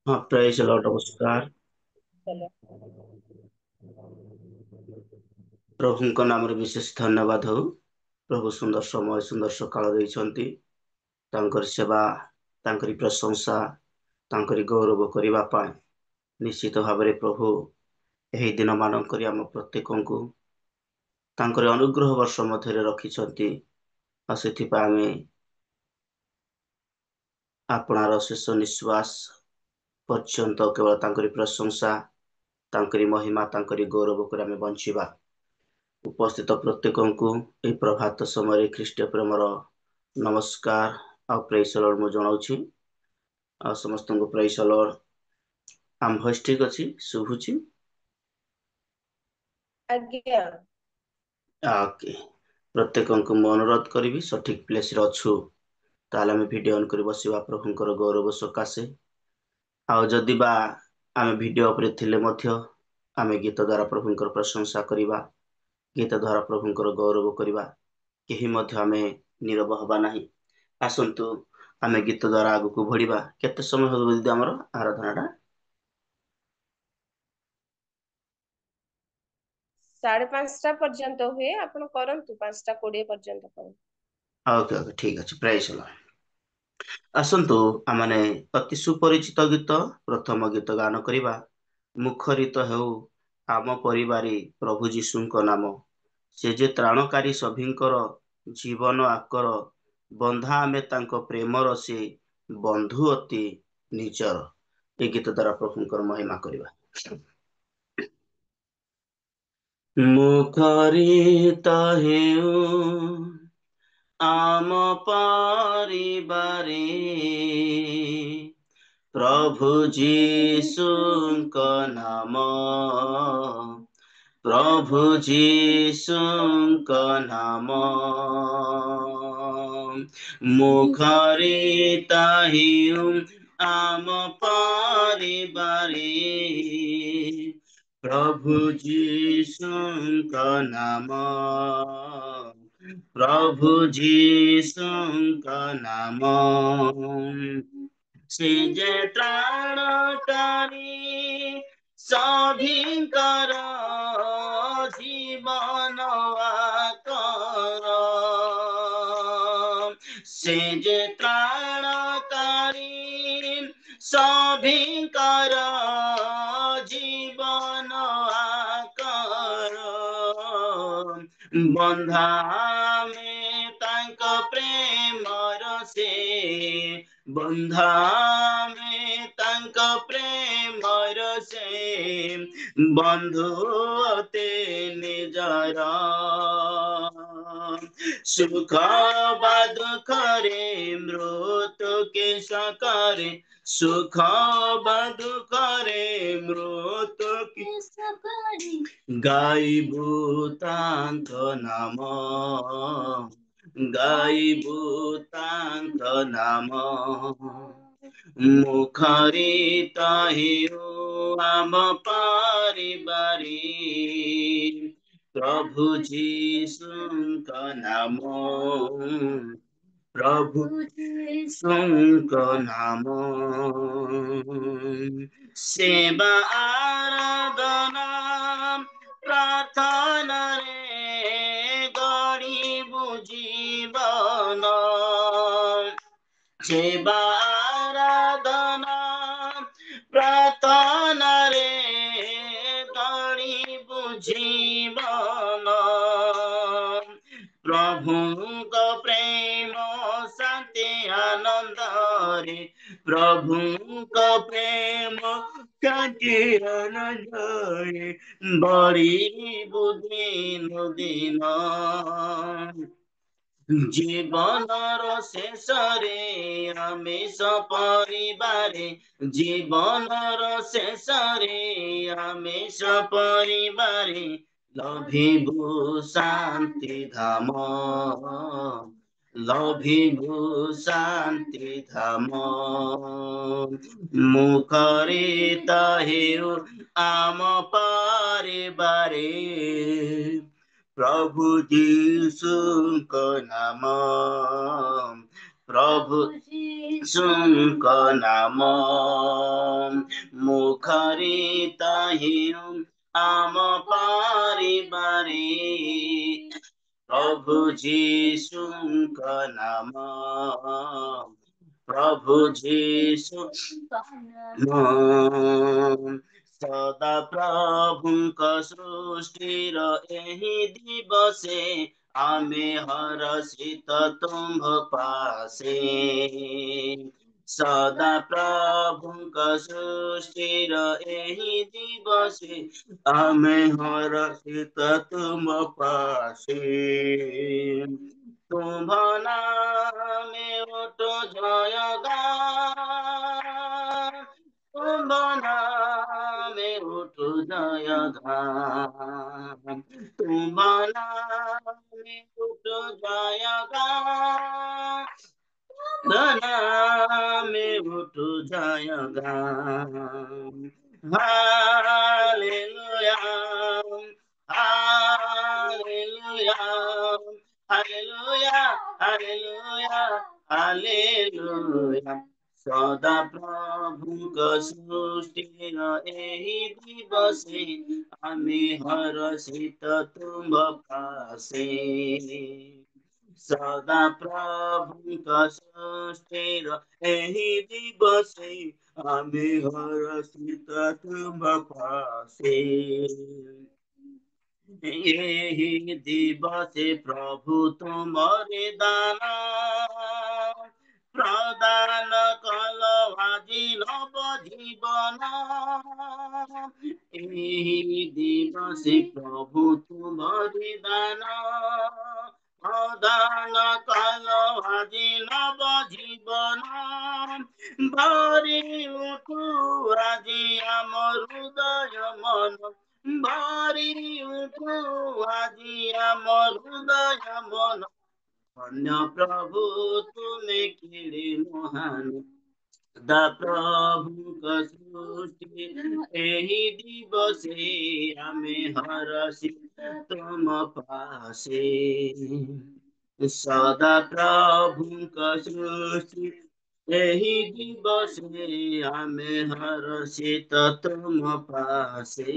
हाँ, praise Lord, नमस्कार। चलो। प्रभुଙ୍କ नामରେ ବିଶେଷ ଧନ୍ୟବାଦ ହଉ। ପ୍ରଭୁ ସୁନ୍ଦର ସମୟ ସୁନ୍ଦର ସକାଳ ଦେଇଛନ୍ତି। ତାଙ୍କରି ସେବା, ତାଙ୍କରି ପ୍ରଶଂସା, ତାଙ୍କରି ଗୌରବ କରିବା ପାଇଁ ନିଶ୍ଚିତ ଭାବରେ ପ୍ରଭୁ ଏହି ଦିନ ମାନଙ୍କରେ ଆମ ପ୍ରତ୍ୟେକଙ୍କୁ ତାଙ୍କରି ଅନୁଗ୍ରହ ବର୍ଷ ମଧ୍ୟରେ ରଖିଛନ୍ତି। ଆଉ ସେଥିପାଇଁ ଆମେ ଆପଣାର ଶେଷ ନିଶ୍ୱାସ ପର୍ଯ୍ୟନ୍ତ କେବଳ ତାଙ୍କରି ପ୍ରଶଂସା, ତାଙ୍କରି ମହିମା, ତାଙ୍କରି ଗୌରବ କରି ଆମେ ବଞ୍ଚିବା। ଉପସ୍ଥିତ ପ୍ରତ୍ୟେକଙ୍କୁ ଏହି ପ୍ରଭାତ ସମୟରେ ଖ୍ରୀଷ୍ଟ ପ୍ରେମର ନମସ୍କାର ଆଉ ପ୍ରେଜ ଲର୍ଡ ମୁଁ ଜଣାଉଛି। ଆଉ ସମସ୍ତଙ୍କୁ ପ୍ରେଜ ଲର୍ଡ। ଆମ ଭଏସ ଠିକ ଅଛି, ଶୁଭୁଛି? ଆଜ୍ଞା। ଓକେ। ପ୍ରତ୍ୟେକଙ୍କୁ ମୁଁ ଅନୁରୋଧ କରିବି, ସଠିକ ପ୍ଲେସରେ ଅଛୁ ତାହେଲେ ଆମେ ଭିଡିଓ ଅନ୍ କରି ବସିବା ପ୍ରଭୁଙ୍କର ଗୌରବ ସକାଶେ। ଆଉ ଯଦି ବା ଆମେ ଭିଡିଓ ଉପରେ ଥିଲେ ମଧ୍ୟ ଆମେ ଗୀତ ଦ୍ୱାରା ପ୍ରଭୁଙ୍କର ପ୍ରଶଂସା କରିବା, ଗୀତ ଦ୍ୱାରା ପ୍ରଭୁଙ୍କର ଗୌରବ କରିବା। କେହି ମଧ୍ୟ ଆମେ ନୀରବ ହବା ନାହିଁ। ଆସନ୍ତୁ ଆମେ ଗୀତ ଦ୍ୱାରା ଆଗକୁ ବଢିବା। କେତେ ସମୟ ହବ ଯଦି ଆମର ଆରାଧନା ଟା? 5:30 ପର୍ଯ୍ୟନ୍ତ ହୁଏ, ଆପଣ କରନ୍ତୁ 5:20 ପର୍ଯ୍ୟନ୍ତ କରନ୍ତୁ। ଓକେ ଓକେ, ଠିକ ଅଛି, ପ୍ରାଇସ୍ ହେଲା। ଆସନ୍ତୁ ଆମମାନେ ଅତି ସୁପରିଚିତ ଗୀତ, ପ୍ରଥମ ଗୀତ ଗାନ କରିବା। ମୁଖରିତ ହେଉ ଆମ ପରିବାରେ ପ୍ରଭୁ ଯୀଶୁଙ୍କ ନାମ। ସେ ଯେ ତ୍ରାଣକାରୀ ସଭିଙ୍କର ଜୀବନ ଆକର, ବନ୍ଧା ଆମେ ତାଙ୍କ ପ୍ରେମର ସେ ବନ୍ଧୁ ଅତି ନିଜର। ଏ ଗୀତ ଦ୍ୱାରା ପ୍ରଭୁଙ୍କର ମହିମା କରିବା। ମୁଖରିତ ହେଉ ଆମ ପରିବାରେ ପ୍ରଭୁ ଯୀଶୁଙ୍କ ନାମ। ପ୍ରଭୁ ଯୀଶୁଙ୍କ ନାମ। ମୁଖରିତ ହେଉ ଆମ ପରିବାରେ ପ୍ରଭୁ ଯୀଶୁଙ୍କ ନାମ। ପ୍ରଭୁ ଯୀଶୁଙ୍କ ନାମ। ସେ ଯେ ତ୍ରାଣକାରୀ ସଭିଙ୍କର ଜୀବନ ଆକର। ସେ ଯେ ତ୍ରାଣକାରୀ ସଭିଙ୍କର ଜୀବନ ଆକର, ବନ୍ଧା ଆମେ ତାଙ୍କ ପ୍ରେମର ସେ, ବନ୍ଧା ଆମେ ତାଙ୍କ ପ୍ରେମର ସେ ବନ୍ଧୁ ଅତି ନିଜର। ସୁଖ ବା ଦୁଃଖରେ ମୃତ୍ୟୁ କି ସକରେ, ସୁଖ ବା ଦୁଃଖରେ ମୃତ୍ୟୁ କି ସକରେ ଗାଇବୁ ତାଙ୍କ ନାମ। ଗାଇବୁ ତାଙ୍କ ନାମ। ମୁଖରିତ ହେଉ ଆମ ପରିବାରେ ପ୍ରଭୁ ଯୀଶୁଙ୍କ ନାମ। ପ୍ରଭୁ ଯୀଶୁଙ୍କ ନାମ। ସେବା ଆରାଧନା ପ୍ରାର୍ଥନାରେ ଗଢ଼ିବୁ ଜୀବନ। ସେବା ଆରାଧନା ପ୍ରାର୍ଥନାରେ ଗଢ଼ିବୁ ଜୀବନ। ପ୍ରଭୁଙ୍କ ପ୍ରେମ ଶାନ୍ତି ଆନନ୍ଦରେ, ପ୍ରଭୁଙ୍କ ପ୍ରେମ ଶାନ୍ତି ଆନନ୍ଦରେ ବଢ଼ିବୁ ଦିନୁ ଦିନ। ଜୀବନର ଶେଷରେ ଆମେ ସପରିବାରେ, ଜୀବନର ଶେଷରେ ଆମେ ସପରିବାରେ ଲଭିବୁ ଶାନ୍ତି ଧାମ। ଲଭିବୁ ଶାନ୍ତି ଧାମ। ମୁଖରିତ ହେଉ ଆମ ପରିବାରେ ପ୍ରଭୁ ଯୀଶୁଙ୍କ ନାମ। प्रभु यीशुଙ୍କ ନାମ ମୁଖରିତ ହେଉ ଆମ ପରିବାରେ प्रभु यीशुଙ୍କ नाम प्रभु यीशुଙ୍କ नाम सदा प्रभुଙ୍କ सृष्टिर ଏହି ଦିବସେ ଆମେ ହରଷିତ ତୁମ୍ଭ ପାଶେ ସଦା ପ୍ରଭୁଙ୍କ ସୃଷ୍ଟିର ଏହି ଦିବସେ ଆମେ ହରଷିତ ତୁମ ପାଶେ ତୁମ୍ଭ ନାମେ ଉଠୁ ଜୟଗାନ ତୁମ୍ଭ ନାମେ ଉଠୁ ଜୟଗାନ ତୁମ୍ଭ ନାମେ ଉଠୁ ଜୟଗାନ नामे उठु जयगान hallelujah hallelujah hallelujah hallelujah hallelujah सदा प्रभुଙ୍କ सृष्टिର ଏହି ଦିବସେ ଆମେ ହରଷିତ ତୁମ୍ଭ ପାଶେ सदा प्रभुଙ୍କ सृष्टिର ଏହି ଦିବସେ ଆମେ ହରଷିତ ତୁମ୍ଭ ପାଶେ ଏହି ଦିବସେ ପ୍ରଭୁ ତୁମରି ଦାନ ପ୍ରଦାନ କଲ ଆଜି ନବ ଜୀବନ ଏହି ଦିବସେ ପ୍ରଭୁ ତୁମରି ଦାନ ପ୍ରଦାନ କଲ ଆଜି ନବ ଜୀବନ ଭରି ଉଠୁ ଆଜି ଆମ ହୃଦୟ ମନ ଭରି ଉଠୁ ଆଜି ଆମ ହୃଦୟ ମନ ଧନ୍ୟ ପ୍ରଭୁ ତୁମେ କିଣି ମହାନ ସଦା ପ୍ରଭୁଙ୍କ ସୃଷ୍ଟି ଏହି ଦିବସେ ଆମେ ହରଷିତ ତୁମ ପାଶେ ସଦା ପ୍ରଭୁଙ୍କ ସୃଷ୍ଟି ଏହି ଦିବସେ ଆମେ ହରଷିତ ତୁମ ପାଶେ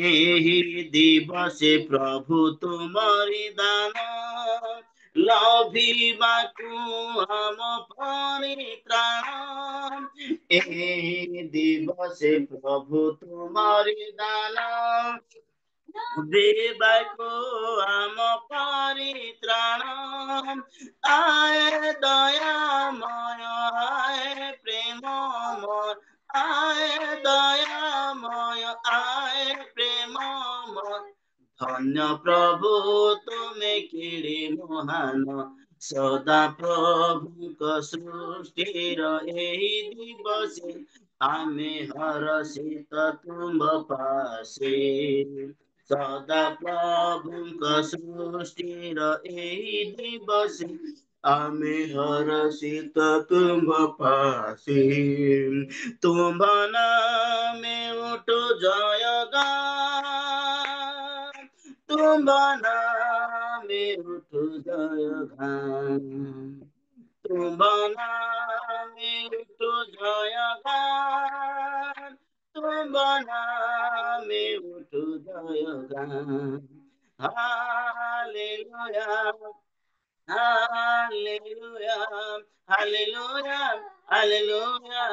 ଏହି ଦିବସେ ପ୍ରଭୁ ତୁମରି ଦାନ ଲଭିବାକୁ ଆମ ପରିତ୍ରାଣ ଏହି ଦିବସେ ପ୍ରଭୁ ତୁମରି ଦାନ ଦେବାକୁ ଆମ ପରିତ୍ରାଣ ଆଏ ଦୟାମୟ ଆଏ ପ୍ରେମମୟ ଆଏ ଦୟାମୟ ଆଏ ପ୍ରେମମୟ ଧନ୍ୟ ପ୍ରଭୁ ତୁମେ କିଣି ମହାନ ସଦା ପ୍ରଭୁଙ୍କ ସୃଷ୍ଟିର ଏହି ଦିବସେ ଆମେ ହରଷିତ ତୁମ୍ଭ ପାଶେ ସଦା ପ୍ରଭୁଙ୍କ ସୃଷ୍ଟିର ଏହି ଦିବସେ ଆମେ ହରଷିତ ତୁମ୍ଭ ପାଶେ ତୁମ୍ଭ ନାମେ ଉଠୁ ଜୟଗାନ ତୁମ୍ଭ ନାମେ ଉଠୁ ଜୟଗାନ ତୁମ୍ଭ ନାମେ ଉଠୁ ଜୟଗାନ ତୁମ୍ଭ ନାମେ ଉଠୁ ଜୟଗାନ hallelujah hallelujah hallelujah hallelujah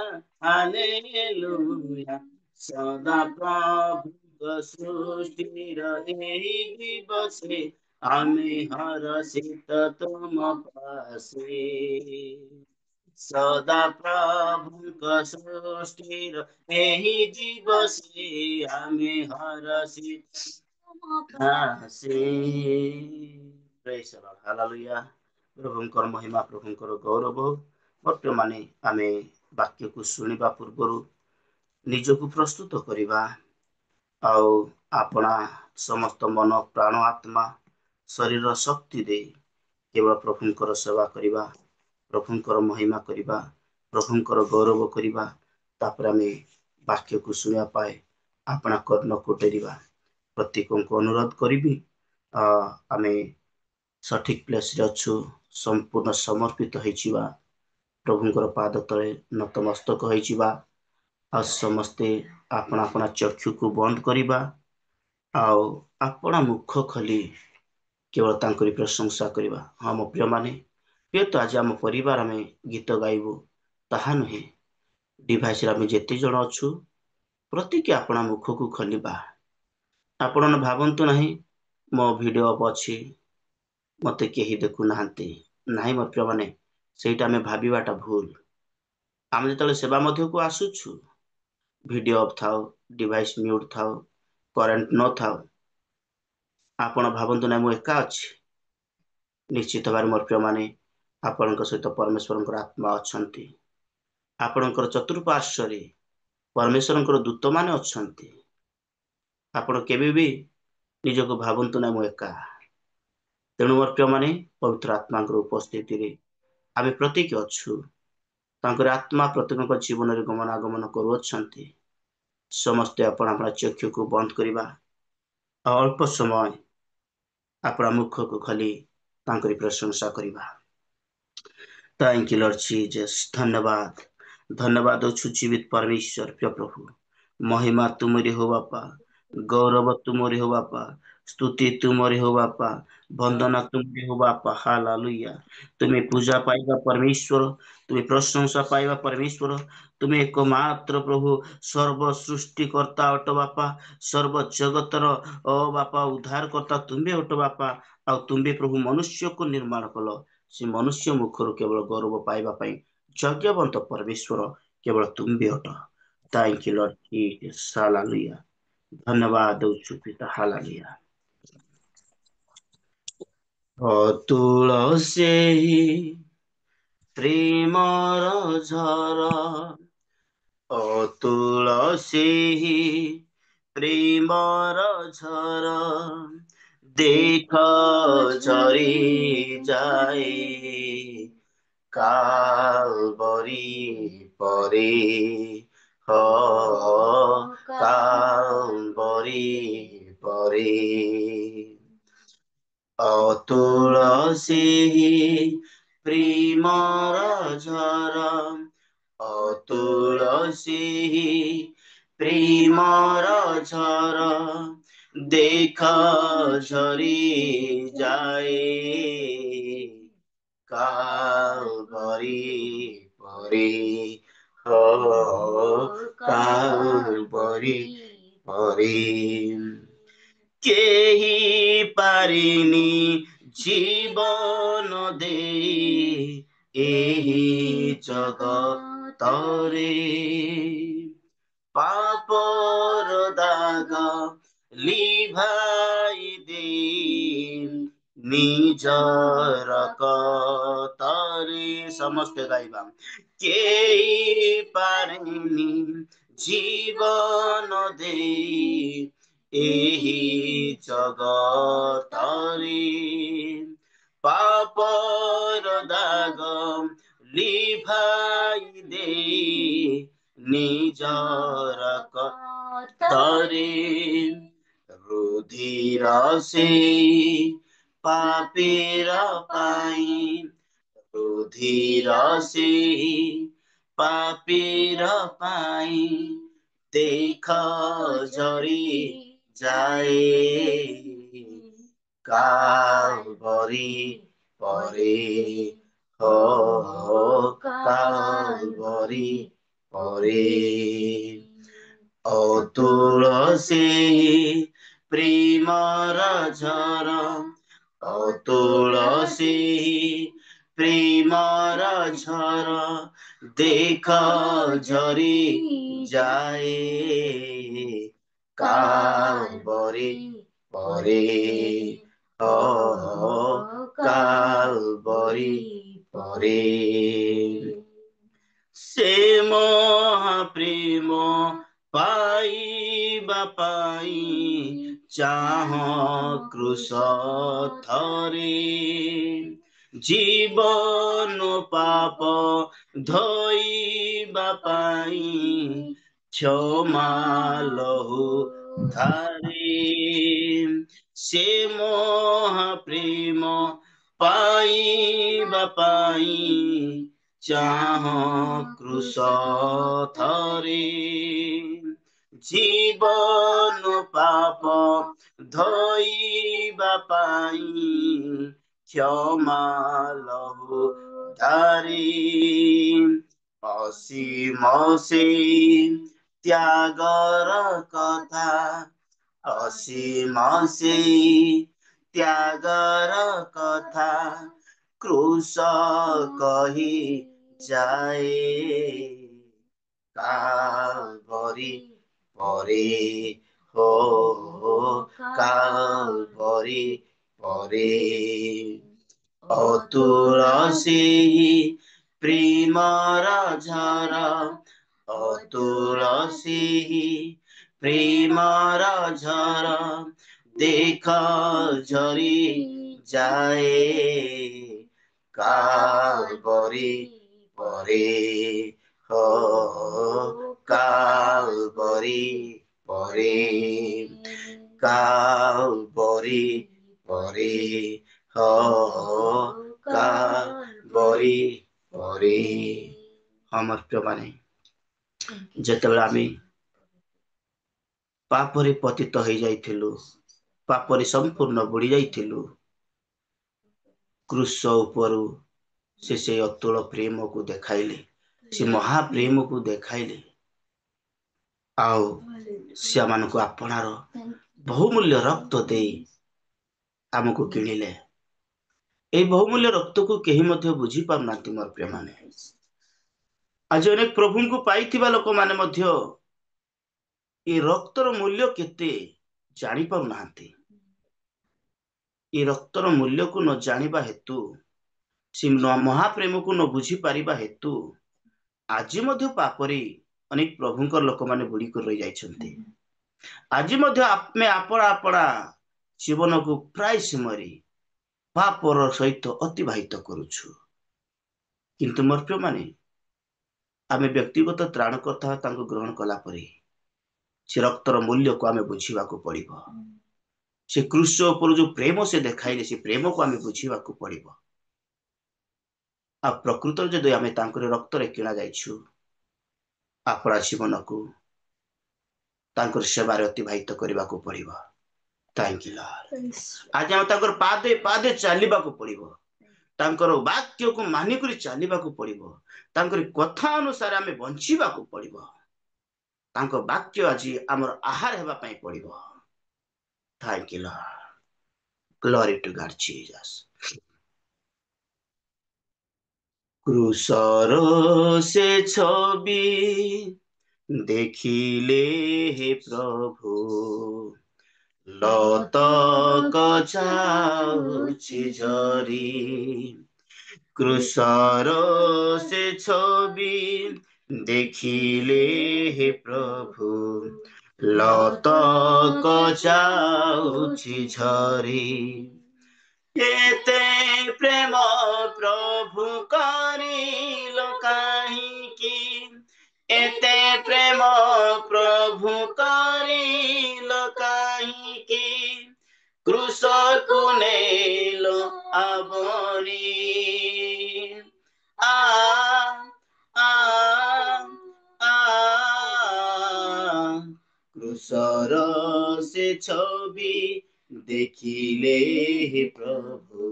hallelujah ସଦା ପ୍ରଭୁଙ୍କ ସୃଷ୍ଟିର ଏହି ଦିବସେ ଆମେ ହରଷିତ ତୁମ ପାଶେ ସଦା ପ୍ରଭୁଙ୍କ ସୃଷ୍ଟିର ଏହି ଦିବସେ ଆମେ ହରଷିତ ପାଶେ ପ୍ରେଜ୍ ଦ ଲର୍ଡ ହାଲେଲୁୟା ପ୍ରଭୁଙ୍କର ମହିମା ପ୍ରଭୁଙ୍କର ଗୌରବ ବର୍ତ୍ତମାନ ଆମେ ବାକ୍ୟକୁ ଶୁଣିବା ପୂର୍ବରୁ ନିଜକୁ ପ୍ରସ୍ତୁତ କରିବା ଆଉ ଆପଣା ସମସ୍ତ ମନ ପ୍ରାଣ ଆତ୍ମା ଶରୀର ଶକ୍ତି ଦେଇ କେବଳ ପ୍ରଭୁଙ୍କର ସେବା କରିବା ପ୍ରଭୁଙ୍କର ମହିମା କରିବା ପ୍ରଭୁଙ୍କର ଗୌରବ କରିବା ତାପରେ ଆମେ ବାକ୍ୟକୁ ଶୁଣିବା ପାଇଁ ଆପଣା କର୍ଣ୍ଣକୁ ଡେରିବା ପ୍ରତ୍ୟେକଙ୍କୁ ଅନୁରୋଧ କରିବି ଆମେ ସଠିକ ପ୍ଲେସରେ ଅଛୁ संपूर्ण समर्पित होइचिबा प्रभुंकर पाद तले नतमस्तक होइचिबा आ समस्ते अपना अपना चक्षु को बंद करिबा आओ अपना मुख खोली केवल तांकरी प्रशंसा करिबा। हाँ मो प्रिय माने ये तो आज आम परिवार आम गीत गाइबू ताहा नुहे डिवाइस आम जेते जण अछु प्रत्येक अपना मुख को खोलिबा। आपण भावंतु नहीं मो वीडियो अप अछि मते केही देखु नाहंती नाही मो प्रिय माने सेटा आम भाबिबाटा भूल। आम जेतले सेवा मध्य को आसुछु वीडियो अफ थाओ डिवाइस म्यूट थाओ करेंट न थाओ आपण भावंतु ना मु एका अछि निश्चित भाव मोर प्रिय माने आपण सहित परमेश्वर आत्मा अछंती आपणकर चतुर्पार्श्व परमेश्वर दूत मान अछंती। आपण केबे भी निजको भावंतु ना मु एका। तेणु मोर प्रिय माने पवित्र आत्मा उपस्थिति रे आमे प्रत्येक अछु तांकर आत्मा प्रत्येक जीवन में गमनागमन करुअछंती। समस्ते आपण अपना चक्षु को बंद करिबा अल्प समय अपना मुख को खाली तांकरी प्रशंसा करिबा। थैंक यू लॉर्ड जीसस धन्यवाद धन्यवाद छु जीवित परमेश्वर प्रिय प्रभु महिमा तुमरी हो बापा गौरव तुमरी हो बापा स्तुति तुमरी हो बापा वंदना तुमरी हो बापा हालेलुया। तुम्हें पूजा पाइबा परमेश्वर तुम्हें प्रशंसा पाइबा परमेश्वर तुम्हें एकमात्र प्रभु सर्व सृष्टिकर्ता अट बापा सर्व जगतर ओ बापा उद्धार करता तुम्हें अट बापा आ तुम्हें प्रभु मनुष्य को निर्माण कल से मनुष्य मुखर केवल गौरव पाइबा यज्ञवंत परमेश्वर केवल तुम भी अट। Thank you Lord Jesus hallelujah धन्यवाद दउछु पिता हालेलुया। तुलसी प्रेमर झर तुलसी प्रेमर झर देख झरी जाए कालबरी परे हो कालबरी परे तुलसी प्रेमर झर तुलसी प्रेमर झर देख झरी जाए कालबरी परे हो कालबरी परे केही पारिनी जीवन दे एही जगतरे पापर दाग लिभाई दे निजर कतरे समस्त गाइबा केही पारिनी जीवन दे एही जगतरे पापर दाग लिभाई दे निजर कतरे रुधिर से पापीर पाई रुधिर से पापीर पाई देख झरी जाए कालबरी परे हो कालबरी परे तुलसी प्रेमर झर तुलसी प्रेमर झर देख झरी जाए कालबरी परे हो कालबरी परे से महाप्रेम पाइबा पाई चाह क्रूस थरे जीवन पाप धोइबा पाई क्षमा लहु धारे से महाप्रेम ପାଇବା ପାଇଁ ଚାହ କୃଷ ଥରେ, ଜୀବନ ପାପ ଧୋଇବା ପାଇଁ କ୍ଷମା ଲହୁ ଧାରି, ଅସୀମ ସେଇ ତ୍ୟାଗର କଥା, ଅସୀମ ସେଇ ତ୍ୟାଗର କଥା କୃଷ କହି ଯାଏ, କାଲବରୀ ପରେ ହୋ କାଲବରୀ ପରେ, ଅତୁଳ ସେଇ ପ୍ରେମର ଝର, ଅତୁଳ ସେଇ ପ୍ରେମର ଝର ଦେଖ ଝରି ଯାଏ, କାଲବରୀ ପରେ ହୋ କାଲବରୀ ପରେ, କାଲବରୀ ପରେ ହୋ କାଲବରୀ ପରେ। ଆମର ପ୍ରିୟମାନେ, ଯେତେବେଳେ ଆମେ ପାପରେ ପତିତ ହେଇଯାଇଥିଲୁ, ପାପରେ ସମ୍ପୂର୍ଣ୍ଣ ବୁଡି ଯାଇଥିଲୁ, କୃଷ ଉପରୁ ସେ ସେଇ ଅତୁଳ ପ୍ରେମକୁ ଦେଖାଇଲେ, ସେ ମହାପ୍ରେମକୁ ଦେଖାଇଲେ, ଆଉ ସେମାନଙ୍କୁ ଆପଣାର ବହୁମୂଲ୍ୟ ରକ୍ତ ଦେଇ ଆମକୁ କିଣିଲେ। ଏହି ବହୁମୂଲ୍ୟ ରକ୍ତକୁ କେହି ମଧ୍ୟ ବୁଝି ପାରୁନାହାନ୍ତି ମୋର ପ୍ରିୟମାନେ। ଆଜି ଅନେକ ପ୍ରଭୁଙ୍କୁ ପାଇଥିବା ଲୋକମାନେ ମଧ୍ୟ ଏ ରକ୍ତର ମୂଲ୍ୟ କେତେ ଜାଣି ପାରୁନାହାନ୍ତି। ଏ ରକ୍ତର ମୂଲ୍ୟକୁ ନ ଜାଣିବା ହେତୁ, ସେ ମହାପ୍ରେମକୁ ନ ବୁଝି ପାରିବା ହେତୁ ଆଜି ମଧ୍ୟ ପାପରେ ଅନେକ ପ୍ରଭୁଙ୍କର ଲୋକମାନେ ବୁଡି କରି ରହି ଯାଇଛନ୍ତି। ଆଜି ମଧ୍ୟ ଆମେ ଆପଣା ଜୀବନକୁ ପ୍ରାୟ ସମୟରେ ପାପର ସହିତ ଅତିବାହିତ କରୁଛୁ। କିନ୍ତୁ ମୋର ପ୍ରିୟମାନେ, ଆମେ ବ୍ୟକ୍ତିଗତ ତ୍ରାଣକର୍ତ୍ତା ତାଙ୍କୁ ଗ୍ରହଣ କଲା ପରେ ସେ ରକ୍ତର ମୂଲ୍ୟକୁ ଆମେ ବୁଝିବାକୁ ପଡିବ। ସେ କୃଷ ଉପରୁ ଯୋଉ ପ୍ରେମ ସେ ଦେଖାଇଲେ, ସେ ପ୍ରେମକୁ ଆମେ ବୁଝିବାକୁ ପଡିବ। ଆଉ ପ୍ରକୃତରେ ଯଦି ଆମେ ତାଙ୍କର ରକ୍ତରେ କିଣା ଯାଇଛୁ, ଆପଣା ଜୀବନକୁ ତାଙ୍କର ସେବାରେ ଅତିବାହିତ କରିବାକୁ ପଡିବ। Thank you lord. ଆଜି ଆମେ ତାଙ୍କର ପାଦେ ପାଦେ ଚାଲିବାକୁ ପଡିବ, ତାଙ୍କର ବାକ୍ୟକୁ ମାନିକରି ଚାଲିବାକୁ ପଡିବ, ତାଙ୍କର କଥା ଅନୁସାରେ ଆମେ ବଞ୍ଚିବାକୁ ପଡିବ। ତାଙ୍କ ବାକ୍ୟ ଆଜି ଆମର ଆହାର ହେବା ପାଇଁ ପଡିବ। Thank you Lord. Glory to God Jesus. କ୍ରୁଶର ସେ ଛବି ଦେଖିଲେ ହେ ପ୍ରଭୁ, ଲତକ ଯାଉଛି ଝରି। କ୍ରୁଶର ସେ ଛବି ଦେଖିଲେ ହେ ପ୍ରଭୁ, ଲତକ ଯାଉଛି ଝରି। ଏତେ ପ୍ରେମ ପ୍ରଭୁ କରିଲ କାହିଁକି, ଏତେ ପ୍ରେମ ପ୍ରଭୁ କରିଲ କାହିଁକି, କ୍ରୁଶକୁ ନେଲ ଆବରି। ଆ ଆ ଆ କ୍ରୁଶର ସେ ଛବି ଦେଖିଲେ ହେ ପ୍ରଭୁ,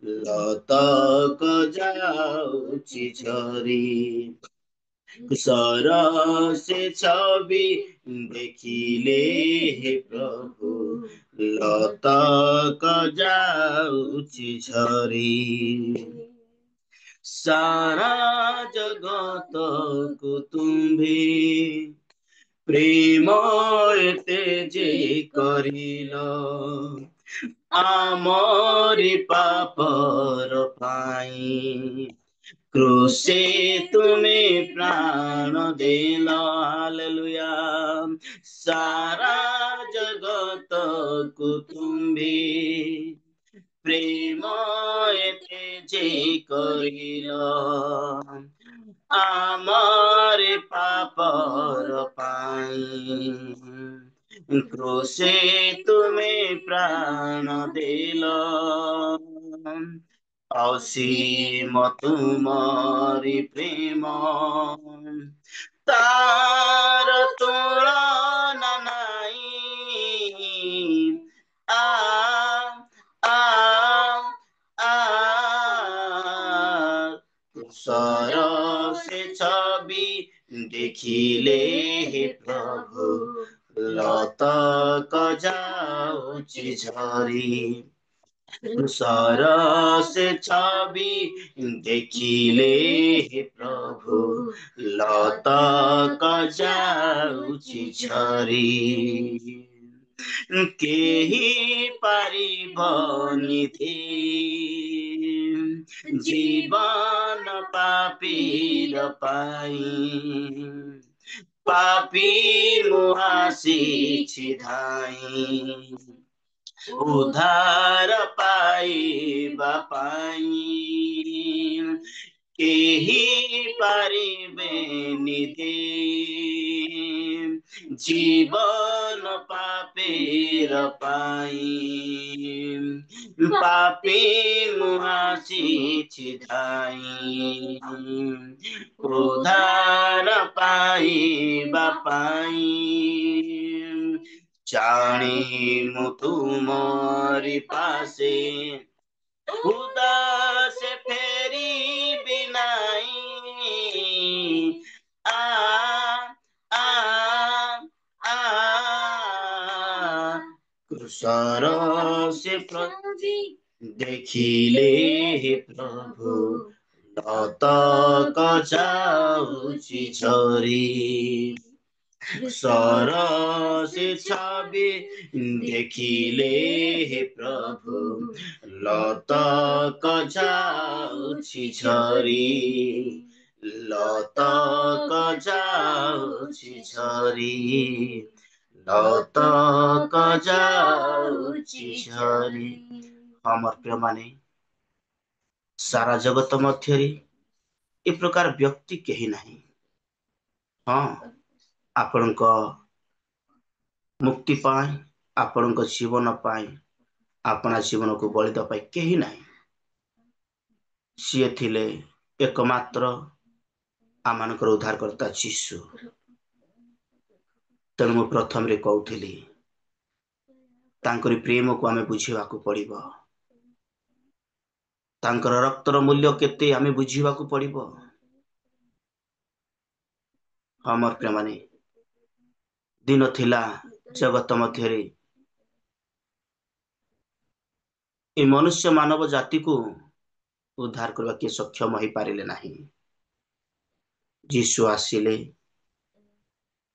ଲତକ ଯାଉଛି ଝରି। କ୍ରୁଶର ସେ ଛବି ଦେଖିଲେ ହେ ପ୍ରଭୁ, ଲତକ ଯାଉଛି ଝରି। ସାରା ଜଗତକୁ ତୁମ୍ଭେ ପ୍ରେମ ଏତେ ଯେ କରିଲ, ଆମରି ପାପର ପାଇଁ କ୍ରୁଶେ ତୁମେ ପ୍ରାଣ ଦେଲ। ହାଲେଲୁୟା। ସାରା ଜଗତକୁ ତୁମ୍ଭେ ପ୍ରେମ ଏତେ ଯେ କରିଲ, ଆମରି ପାପର ପାଇଁ କ୍ରୁଶେ ତୁମେ ପ୍ରାଣ ଦେଲ। असीम तुमरी प्रेम तार तुलना नहीं। आ आ आ सर से छवि देखिले हे प्रभु लत जाऊची झरी। सरस छवि देखिले हे प्रभु लत जाऊची झरी। केही पारिबनि थी जीवन पापीर पाई। पापी मुहासी धाई उद्धार पाइबा पाई। केही पारिबेनि दे जीवन पापेर पाई। पापी मुहासी छिधाई उद्धार पाइबा पाई। जानी मु तुमरी पासे उदास फेरी बिनाई। आ आ आ क्रूसर से देखिले हे प्रभु लत जाऊची झरी। सरस छवि देखिले हे प्रभु लत जाऊची झरी। लत जाऊची झरी। लत जाऊची झरी। हमर प्रिय माने सारा जगत मध्यरे ए प्रकार व्यक्ति केही नाही। हाँ आपणक मुक्ति पाए आपणक जीवन पाए अपना जीवन को बलिदा पाए केही नाही। सिए थिले एकमात्र आमानकर उद्धारकर्ता जीशु। तेणु मु प्रथम रे कहूथिली तांकरी प्रेम को आमे बुझिबाकू पड़िबो। तांकर रक्तर मूल्य केते आमे बुझिबाकू पड़िबो। हमर प्रिय माने दिन थिला जगत मध्यरे ए मनुष्य मानव जाति को उद्धार करबा के सक्षम होई पारिले नाही। जीशु आसिले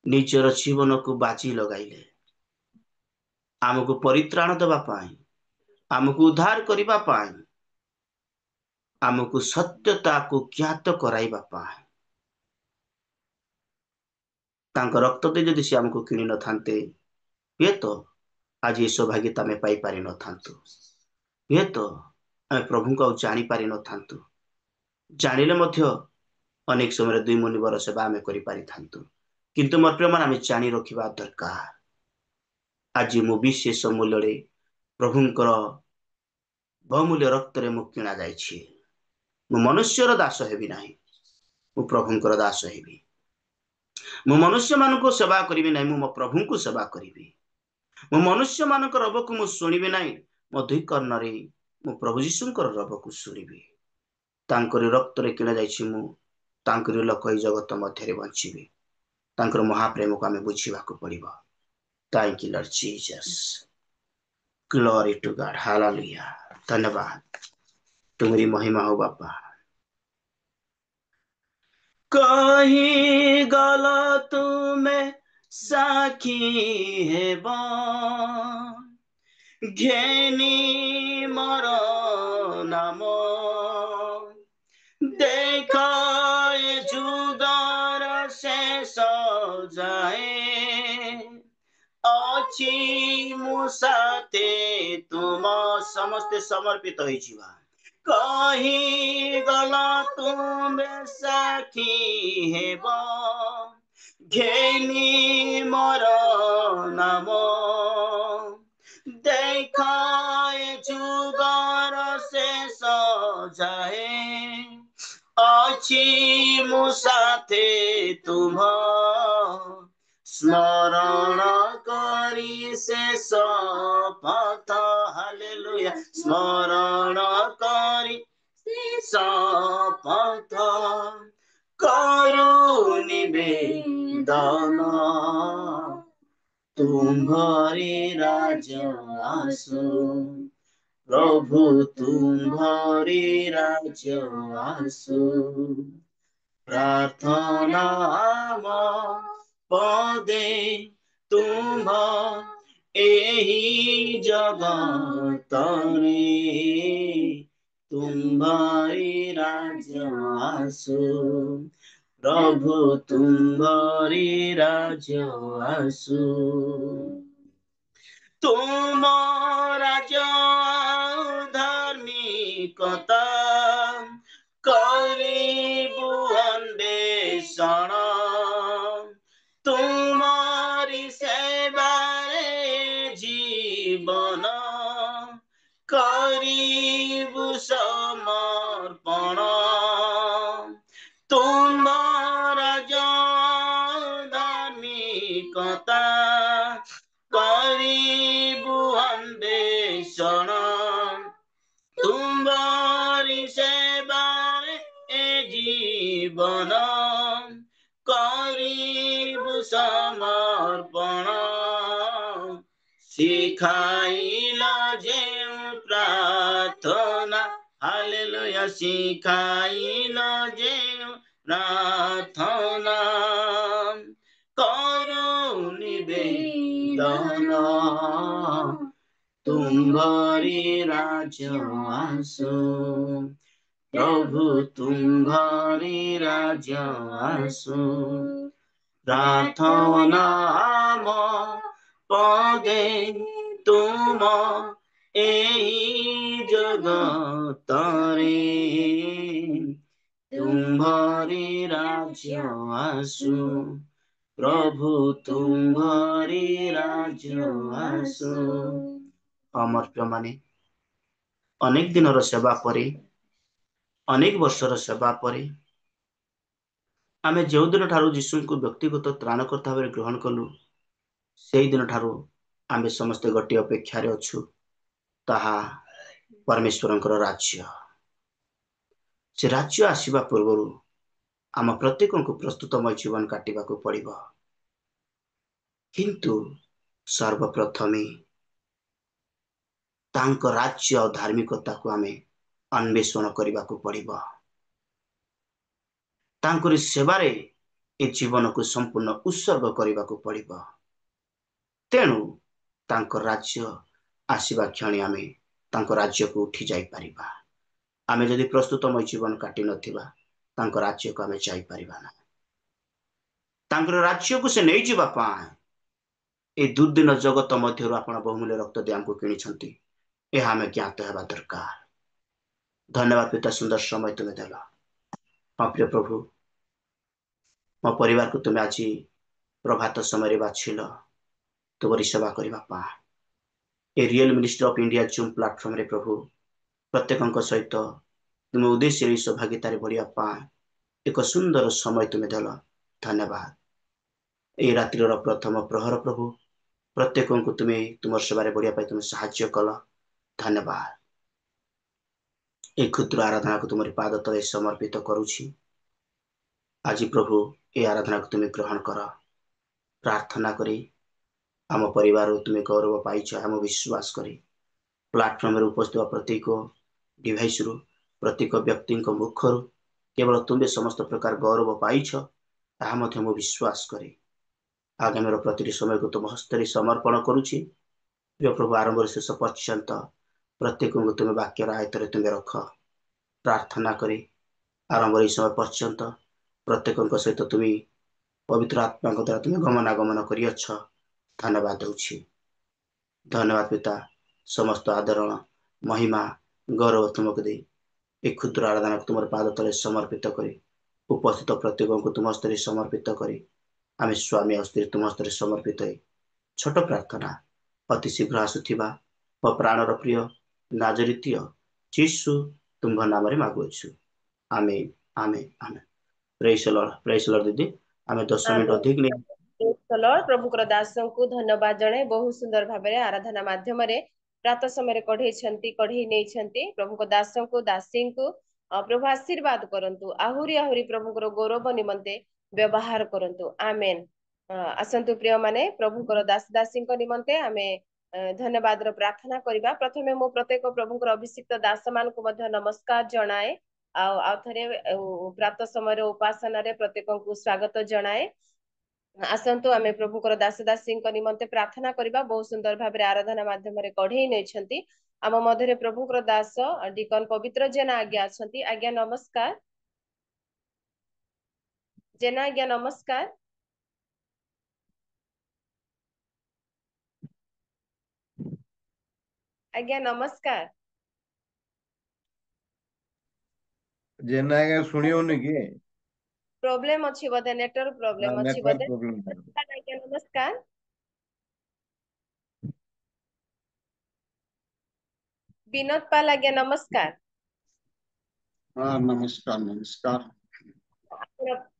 निजर जीवन को बाजी लगाइले आमको परित्राण देबा पाई आमको उद्धार करिबा पाई आमको सत्यता को ज्ञात कराइबा पाई। तांक रक्त दे जदि से आमको किणी न थांते ये तो आज ये सौभाग्यता में पाई पारि न थांतु। ये तो आमे प्रभु को जानी पारि न थांतु। जानिले मध्य अनेक समय दुई मुनिवर सेवा आमे करि पारि थांतु। किंतु मोर प्रिय मन आमे जानी रखिबा दरकार आज मु विशेष मूल्य प्रभुंकर बहुमूल्य रक्त रे मु किणा जाइछि। मु मनुष्यर दास हेबि नाही मु प्रभुंकर दास हेबि। मु मनुष्य मानको सेवा करिबि नाही मु प्रभु को सेवा करिबि। मु मनुष्य मानक रब को मु सुनिबि नाही मो दुई कर्ण रे मु प्रभु यीशुंकर रब को सुनिबि। तांकर रक्त रे किणा जाइछि मु तांकर लोक ई जगत मध्यरे बंचिबि। तांकर महाप्रेम को आमे बुझिबाकू पड़िबो। Thank you Lord Jesus. Glory to God hallelujah. धन्यवाद तुम्हारी महिमा हो बापा। कहीं गलत में साखी है घेनी मर नाम देखाए जुगार शेष जाए अच्छी मुसाते तुम समस्ते समर्पित हो जीवा। कहीं गला तुम साखी हेब घेनी मर नाम देखाए जुगार शेष ଅଛି ମୁଁ ସାଥେ ତୁମ ସ୍ମରଣ କରି ଶେଷ ପଥ ହାଲେଲୁୟା ସ୍ମରଣ କରି ଶେଷ ପଥ କରୁ ନିବେଦନ ତୁମ୍ଭରି ରାଜ ଆସୁ ପ୍ରଭୁ ତୁମ୍ଭରି ରାଜ ଆସୁ ପ୍ରାର୍ଥନା ଆମ ପଦେ ତୁମ୍ଭ ଏହି ଜଗତରେ ତୁମ୍ଭରି ରାଜ ଆସୁ ପ୍ରଭୁ ତୁମ୍ଭରି ରାଜ ଆସୁ ତୁମ ରାଜ ଧାର୍ମିକତା କରିବୁ ଅନ୍ବେଷଣ ତୁମରି ସେବାରେ ଜୀବନ କରିବୁ ସମର୍ପଣ ତୁମ ରାଜ ଧାର୍ମିକତା କରିବୁ ଅନ୍ବେଷଣ ତୁମରି ସେବାରେ ଜୀବନ କରିବୁ ସମର୍ପଣ ଶିଖାଇଲ ଯେଉଁ ପ୍ରାର୍ଥନା ହାଲେଲୁୟା ଶିଖାଇଲ ଯେଉଁ ପ୍ରାର୍ଥନା କରୁ ନିବେଦନ ତୁମ୍ଭରି ରାଜ ଆସୁ ପ୍ରଭୁ ତୁମ୍ଭରି ରାଜ ଆସୁ ପ୍ରାର୍ଥନା ଆମ ପଦେ ତୁମ ଏହି ଜଗତରେ ତୁମ୍ଭରି ରାଜ ଆସୁ ପ୍ରଭୁ ତୁମ୍ଭରି ରାଜ ଆସୁ ଅମର୍ତ୍ୟ ମାନେ ଅନେକ ଦିନର ସେବା ପରେ ଅନେକ ବର୍ଷର ସେବା ପରେ ଆମେ ଯେଉଁ ଦିନ ଠାରୁ ଯୀଶୁଙ୍କୁ ବ୍ୟକ୍ତିଗତ ତ୍ରାଣକର୍ତ୍ତା ଭାବରେ ଗ୍ରହଣ କଲୁ ସେହି ଦିନ ଠାରୁ ଆମେ ସମସ୍ତେ ଗୋଟିଏ ଅପେକ୍ଷାରେ ଅଛୁ ତାହା ପରମେଶ୍ୱରଙ୍କର ରାଜ୍ୟ ସେ ରାଜ୍ୟ ଆସିବା ପୂର୍ବରୁ ଆମ ପ୍ରତ୍ୟେକଙ୍କୁ ପ୍ରସ୍ତୁତମୟ ଜୀବନ କାଟିବାକୁ ପଡ଼ିବ କିନ୍ତୁ ସର୍ବପ୍ରଥମେ ତାଙ୍କ ରାଜ୍ୟ ଆଉ ଧାର୍ମିକତାକୁ ଆମେ ଅନ୍ୱେଷଣ କରିବାକୁ ପଡ଼ିବ ତାଙ୍କରି ସେବାରେ ଏ ଜୀବନକୁ ସମ୍ପୂର୍ଣ୍ଣ ଉତ୍ସର୍ଗ କରିବାକୁ ପଡ଼ିବ ତେଣୁ ତାଙ୍କ ରାଜ୍ୟ ଆସିବା କ୍ଷଣି ଆମେ ତାଙ୍କ ରାଜ୍ୟକୁ ଉଠି ଯାଇପାରିବା ଆମେ ଯଦି ପ୍ରସ୍ତୁତମୟ ଜୀବନ କାଟି ନଥିବା ତାଙ୍କ ରାଜ୍ୟକୁ ଆମେ ଯାଇପାରିବା ନାହିଁ ତାଙ୍କର ରାଜ୍ୟକୁ ସେ ନେଇଯିବା ପାଇଁ ଏ ଦୁର୍ଦିନ ଜଗତ ମଧ୍ୟରୁ ଆପଣ ବହୁମୂଲ୍ୟ ରକ୍ତ ଦେଇ ଆମକୁ କିଣିଛନ୍ତି ଏହା ଆମେ ଜ୍ଞାତ ହେବା ଦରକାର ଧନ୍ୟବାଦ ପିତା ସୁନ୍ଦର ସମୟ ତୁମେ ଦେଲ ହଁ ପ୍ରିୟ ପ୍ରଭୁ ମୋ ପରିବାରକୁ ତୁମେ ଆଜି ପ୍ରଭାତ ସମୟରେ ବାଛିଲ ତୁମରି ସେବା କରିବା ପାଇଁ a real ministry of India Zoom ପ୍ଲାଟଫର୍ମରେ ପ୍ରଭୁ ପ୍ରତ୍ୟେକଙ୍କ ସହିତ ତୁମେ ଉଦ୍ଦେଶ୍ୟରେ ଏହି ସୌଭାଗିତାରେ ବଢ଼ିବା ପାଇଁ ଏକ ସୁନ୍ଦର ସମୟ ତୁମେ ଦେଲ ଧନ୍ୟବାଦ ଏହି ରାତ୍ରିର ପ୍ରଥମ ପ୍ରହର ପ୍ରଭୁ ପ୍ରତ୍ୟେକଙ୍କୁ ତୁମେ ତୁମର ସେବାରେ ବଢ଼ିବା ପାଇଁ ତୁମେ ସାହାଯ୍ୟ କଲ ଧନ୍ୟବାଦ ଏହି କ୍ଷୁଦ୍ର ଆରାଧନାକୁ ତୁମରି ପାଦ ତଳେ ସମର୍ପିତ କରୁଛି ଆଜି ପ୍ରଭୁ ଏହି ଆରାଧନାକୁ ତୁମେ ଗ୍ରହଣ କର ପ୍ରାର୍ଥନା କରି ଆମ ପରିବାର ତୁମେ ଗୌରବ ପାଇଛ ଆମ ବିଶ୍ୱାସ କରି ପ୍ଲାଟଫର୍ମରେ ଉପସ୍ଥିତ ପ୍ରତ୍ୟେକ ଡିଭାଇସରୁ ପ୍ରତ୍ୟେକ ବ୍ୟକ୍ତିଙ୍କ ମୁଖରୁ କେବଳ ତୁମେ ସମସ୍ତ ପ୍ରକାର ଗୌରବ ପାଇଛ ତାହା ମଧ୍ୟ ମୁଁ ବିଶ୍ୱାସ କରେ ଆଗାମୀର ପ୍ରତିଟି ସମୟକୁ ତୁମ ହସ୍ତରେ ସମର୍ପଣ କରୁଛି ପ୍ରିୟ ପ୍ରଭୁ ଆରମ୍ଭରୁ ଶେଷ ପର୍ଯ୍ୟନ୍ତ ପ୍ରତ୍ୟେକଙ୍କୁ ତୁମେ ବାକ୍ୟର ଆୟତରେ ତୁମେ ରଖ ପ୍ରାର୍ଥନା କରି ଆରମ୍ଭର ଏହି ସମୟ ପର୍ଯ୍ୟନ୍ତ ପ୍ରତ୍ୟେକଙ୍କ ସହିତ ତୁମେ ପବିତ୍ର ଆତ୍ମାଙ୍କ ଦ୍ୱାରା ତୁମେ ଗମନାଗମନ କରିଅଛ ଧନ୍ୟବାଦ ଦେଉଛି ଧନ୍ୟବାଦ ପିତା ସମସ୍ତ ଆଦରଣ ମହିମା ଗୌରବ ତୁମକୁ ଦେଇ ଏ କ୍ଷୁଦ୍ର ଆରାଧନାକୁ ତୁମର ପାଦ ତଳେ ସମର୍ପିତ କରି ଉପସ୍ଥିତ ପ୍ରତ୍ୟେକଙ୍କୁ ତୁମ ହସ୍ତରେ ସମର୍ପିତ କରି ଆମେ ସ୍ୱାମୀ ଆଉ ସ୍ତ୍ରୀ ତୁମ ହସ୍ତରେ ସମର୍ପିତ ହୋଇ ଛୋଟ ପ୍ରାର୍ଥନା ଅତି ଶୀଘ୍ର ଆସୁଥିବା ମୋ ପ୍ରାଣର ପ୍ରିୟ ନାଜରିତୀୟ ଯୀଶୁ ତୁମ୍ଭ ନାମରେ ମାଗୁଅଛୁ ଆମେନ୍ आमे आमे प्रेज लॉर्ड दीदी आमे 10 मिनिट आमेन। अधिक नहीं। प्रभुकर दासଙ୍କୁ धन्यवाद जणे बहुत सुंदर भाबरे आराधना माध्यमरे प्रातः समय कढ़ई नेइछंती प्रभुको दासଙ୍କୁ दासीଙ୍କୁ प्रभु आशीर्वाद करंतु आहुरी आहुरी प्रभुकर गौरव निमंते व्यवहार करंतु आमेन। आसंतु प्रिय माने प्रभुकर दास दासीଙ୍କ निमंते आमे धन्यवाद रो प्रार्थना करिबा। प्रथमे मो प्रत्येक प्रभुकर अभिषिक्त दास मानकु मध्य नमस्कार जणाए आ थरे प्रातः समय उपासना रे प्रत्येकଙ୍କୁ स्वागत जणाए। आसंतु आमे प्रभुकर दास दासीଙ୍କ निमंते प्रार्थना करिबा। बहुत सुंदर भाबरे आराधना माध्यमरे कढ़ई नेइछंती आम मध्यरे प्रभुकर दास डिकन पवित्र जेना आज्ञा अछंती। आज्ञा नमस्कार जेना आज्ञा नमस्कार। आज्ञा नमस्कार। जेना आज्ञा सुनियोनी कि प्रॉब्लम अछि बोधे नेटवर्क प्रॉब्लम अछि नेटवर्क बोधे। प्रॉब्लम आज्ञा नमस्कार। विनोद पाल आज्ञा नमस्कार। हाँ नमस्कार नमस्कार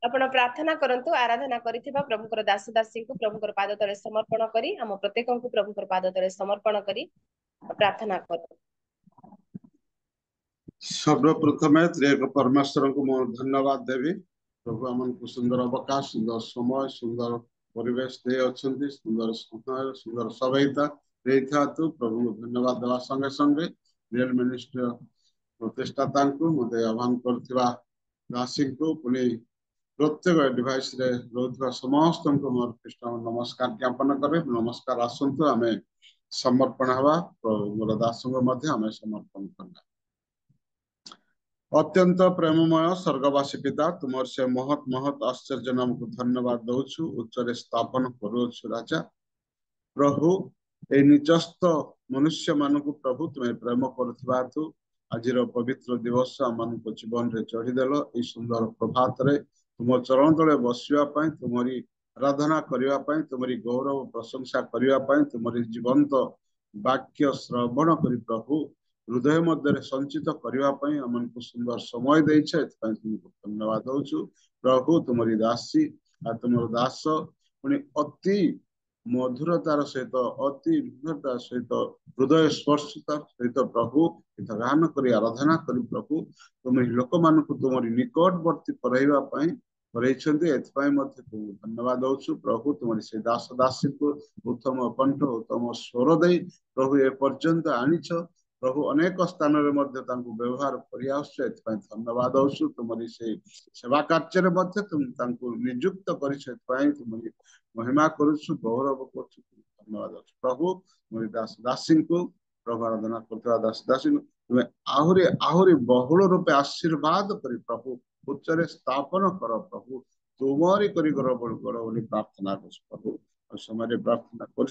आपण प्रार्थना करंतु आराधना करिथिबा प्रभुकर दास दासी को प्रभुकर पाद तळे समर्पण करी हम प्रत्येकଙ୍କୁ प्रभुकर पाद तळे समर्पण करी प्रार्थना कर। सर्वप्रथमे त्रिएक परमेश्वर को मैं धन्यवाद देवी। प्रभु आमको सुंदर अवकाश सुंदर समय सुंदर परिवेश दे अच्छी सुंदर समय सुंदर सभ्यता देता प्रभु को धन्यवाद देवा संगे संगे रियल मिनिस्टर प्रतिष्ठाता मत आह्वान कर दासी को पुणी प्रत्येक डिवाइस रे रोथवा समस्त मोर कृष्ण नमस्कार ज्ञापन करे। नमस्कार आसंतु आमे समर्पण हवा मोर दास आमे समर्पण करना। अत्यंत प्रेममय स्वर्गवासी पिता तुमर से महत महत आश्चर्य नाम को धन्यवाद दौछु उच्चरे स्थापन करूछु राजा प्रभु ए निचस्त मनुष्य मान को प्रभु तुम्हें प्रेम कर आज पवित्र दिवस आम जीवन रे चढ़ीदेल ये सुंदर प्रभात रे तुम चरण तले बसवाई तुमरी आराधना करने तुमरी गौरव प्रशंसा करने तुमरी जीवंत वाक्य श्रवण कर प्रभु हृदय मध्य संचित करने आमको सुंदर समय देछे तुमको धन्यवाद दौछु प्रभु तुमरी दासी आ तुम दास पुणी अति मधुरतार सहित अति मधुरतार सहित हृदय स्पर्शतार सहित प्रभु गान कर आराधना कर प्रभु तुम लोक मान तुम निकटवर्ती कराइवाई धन्यवाद दौछु प्रभु तुम से दास दासी को उत्तम कंठ उत्तम स्वर दे प्रभु ए पर्यंत आनीच प्रभु अनेक स्थान व्यवहार कर धन्यवाद दौछु तुम से सेवा कार्य तुम नियुक्त कर महिमा करुछु गौरव करुछु धन्यवाद प्रभु तुम दास दासी को प्रभु आराधना कर दास दासी तुम्हें आहुरी आहुरी बहुल रूपे आशीर्वाद कर प्रभु उच्चरे स्थापन कर प्रभु तुमरी कर प्रार्थना कर प्रभु समय प्रार्थना कर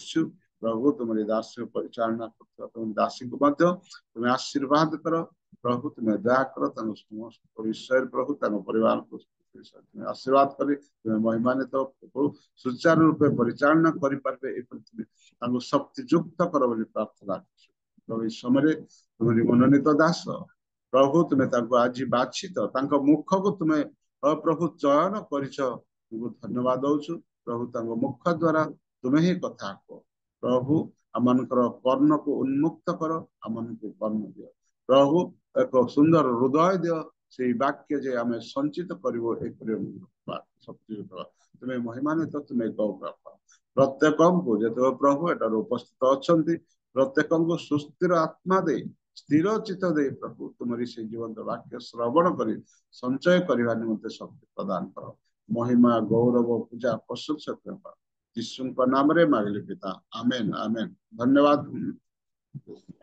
प्रभु तुम्हारी दास परिचालना कर दासी को तुम्हें आशीर्वाद कर प्रभु तुम्हें दया कर समस्त विषय प्रभु परिवार को तुम्हें आशीर्वाद कर तुम्हें महिमान्वित प्रभु सुचारू रूपे परिचालना कर शक्तियुक्त कर प्रार्थना कर इस समय तुम्हारी मनोनीत दास प्रभु तुम्हें आज बाछित मुख को तुम्हें प्रभु चयन कर धन्यवाद दौछु प्रभु मुख द्वारा तुम्हें ही कथा कह प्रभु आम कर्ण को उन्मुक्त कर आम कर्ण दियो प्रभु एक सुंदर हृदय दियो से वाक्य जे आम संचित कर शक्ति तुम्हें महिमान्वित तुम्हें गौरव प्रत्येक जो प्रभु एटार उपस्थित अच्छा प्रत्येक सुस्थिर आत्मा दे स्थिर चित्त दे प्रभु तुम्हारी से जीवंत वाक्य श्रवण कर संचय करने निमंते शक्ति प्रदान कर महिमा गौरव पूजा प्रशंसा यीशु नाम रे मांगले पिता आमेन आमेन धन्यवाद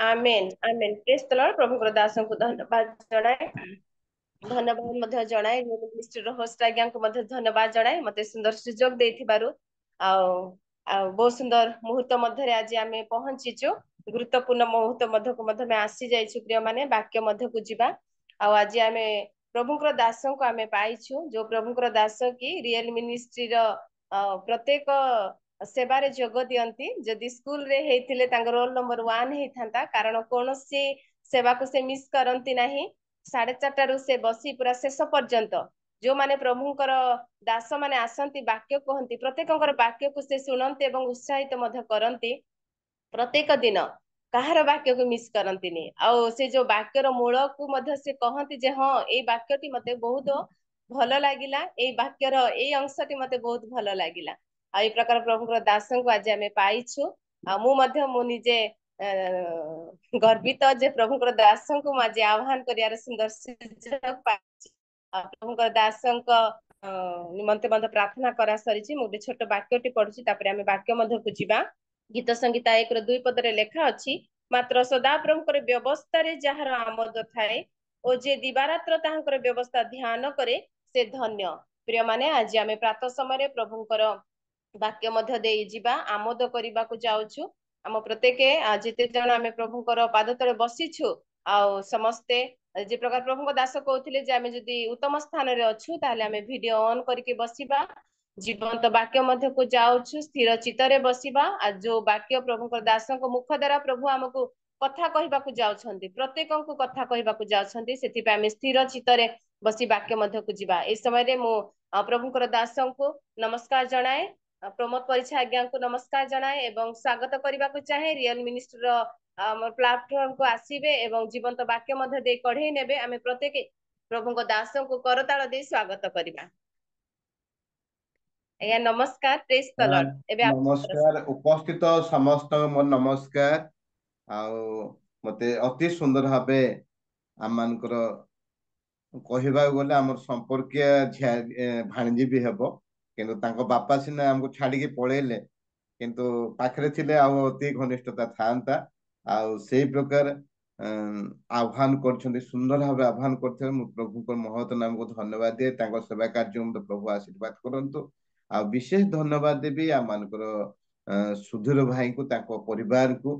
आमेन आमेन प्रेज द लॉर्ड प्रभुकर दासଙ୍କୁ धन्यवाद जणाए धन्यवाद मध्य जणाए मिनिस्टर होस्ट आज्ञा को मध्य धन्यवाद जणाए मते सुंदर सुजोग देथिबारु आ बहुत सुंदर मुहूर्त मध्य आज आम पहुंचीचु गुरुत्वपूर्ण मुहूर्त मध्य को मध्य में आसी जाइछु प्रिय माने वाक्य मध्य को जीवा आज आम प्रभुकर दास को आम पाइछु जो प्रभुकर दास की रियल मिनिस्ट्री रो प्रत्येक सेवारे जोग दियंती जदि स्कूल रे हेतिले तांग रोल नंबर 1 हेथांता कारण कोनोसी सेवा को से मिस करंती नाही 4:30 से बसी पूरा शेष पर्यंत जो माने प्रभुंकर दास माने आसंती वाक्य कहती प्रत्येकଙ୍କର वाक्य को से शुणती और उत्साहित मध्य करती प्रत्येक दिन कहार वाक्य को मिस करंतीनी आउ से जो वाक्यर मूल को मध्य से कहती जे हाँ ए वाक्यटी मते बहुत भल लागिला ए वाक्यर ए अंशटी मते बहुत भल लागिला आ ए प्रकार प्रभुଙ୍କର दासଙ୍କୁ आज आमे पाइछु आ मु मध्य मु निजे गर्वित जे प्रभुଙ୍କର दासଙ୍କୁ आज आह्वान करियार सुंदर सुযোଗ पाइछु आ प्रभुଙ୍କର दासଙ୍କ निमंते मध्य प्रार्थना करा सरिछि मु छोट वाक्यटी पढुछि तापर आमे वाक्य मध्यକୁ ଯିବା गीत संगीता 1:2 पदरे लेखा अछि मात्र सदा प्रभुଙ୍କର व्यवस्थारे जହାର आमोद थाए ओ जे दिवारात्र ताहाଙ୍କର व्यवस्था ध्यान करे से धन्य प्रिय माने आज आमे प्रातः समय प्रभुଙ୍କର वाक्य मध्य देई जिबा आमोद କରିବାକୁ जाउछु आम प्रत्येके जेते जण आमे प्रभुଙ୍କର पाद तळे बसिछु आ समस्ते जे प्रकार प्रभुଙ୍କ दास कहउथिले जे आमे जदी उत्तम स्थान रे अछु ताले आमे वीडियो ऑन करके बसिबा जीवंत वाक्य मध्य को जाउछु स्थिर चित्तरे बसिबा आ जो वाक्य प्रभुଙ୍କର दासଙ୍କ मुख द्वारा प्रभु हमकु कथा कहबाकू जाउछन्ती प्रत्येकଙ୍କୁ कथा कहबाकू जाउछन्ती सेति पे आमे स्थिर चित्तरे बसी वाक्य मध्य को जिबा ए समय रे मु प्रभुଙ୍କର दासଙ୍କୁ नमस्कार जणाए प्रमोद परिछा आज्ञा को नमस्कार जणाए एवं स्वागत करबाकू चाहे रियल मिनिस्टर प्लेटफॉर्म को आसीबे एवं जीवंत वाक्य मध्य दे कढेई नेबे आमे प्रत्येक प्रभुଙ୍କ दासଙ୍କୁ करताଳ दे स्वागत करिबा आज्ञा नमस्कार प्रेज द लॉर्ड एबे नमस्कार उपस्थित समस्त मोर नमस्कार आउ मते अति सुंदर भाबे आमानकर कहबा गले हमर संपर्कीय भाणजी भी हेबो किंतु तांको बापा सिना हमको छाड़ी के पळेले किंतु पाखरे थिले आ अति घनिष्ठता थांता आ सेही प्रकार आह्वान करछन्ती सुंदर भाबे आह्वान करथे मु प्रभु को महत नाम को धन्यवाद दे तांको सेवा कार्य में प्रभु आशीर्वाद करंतु आ विशेष धन्यवाद देबी आ मानकर सुधीर भाई को तांको परिवार को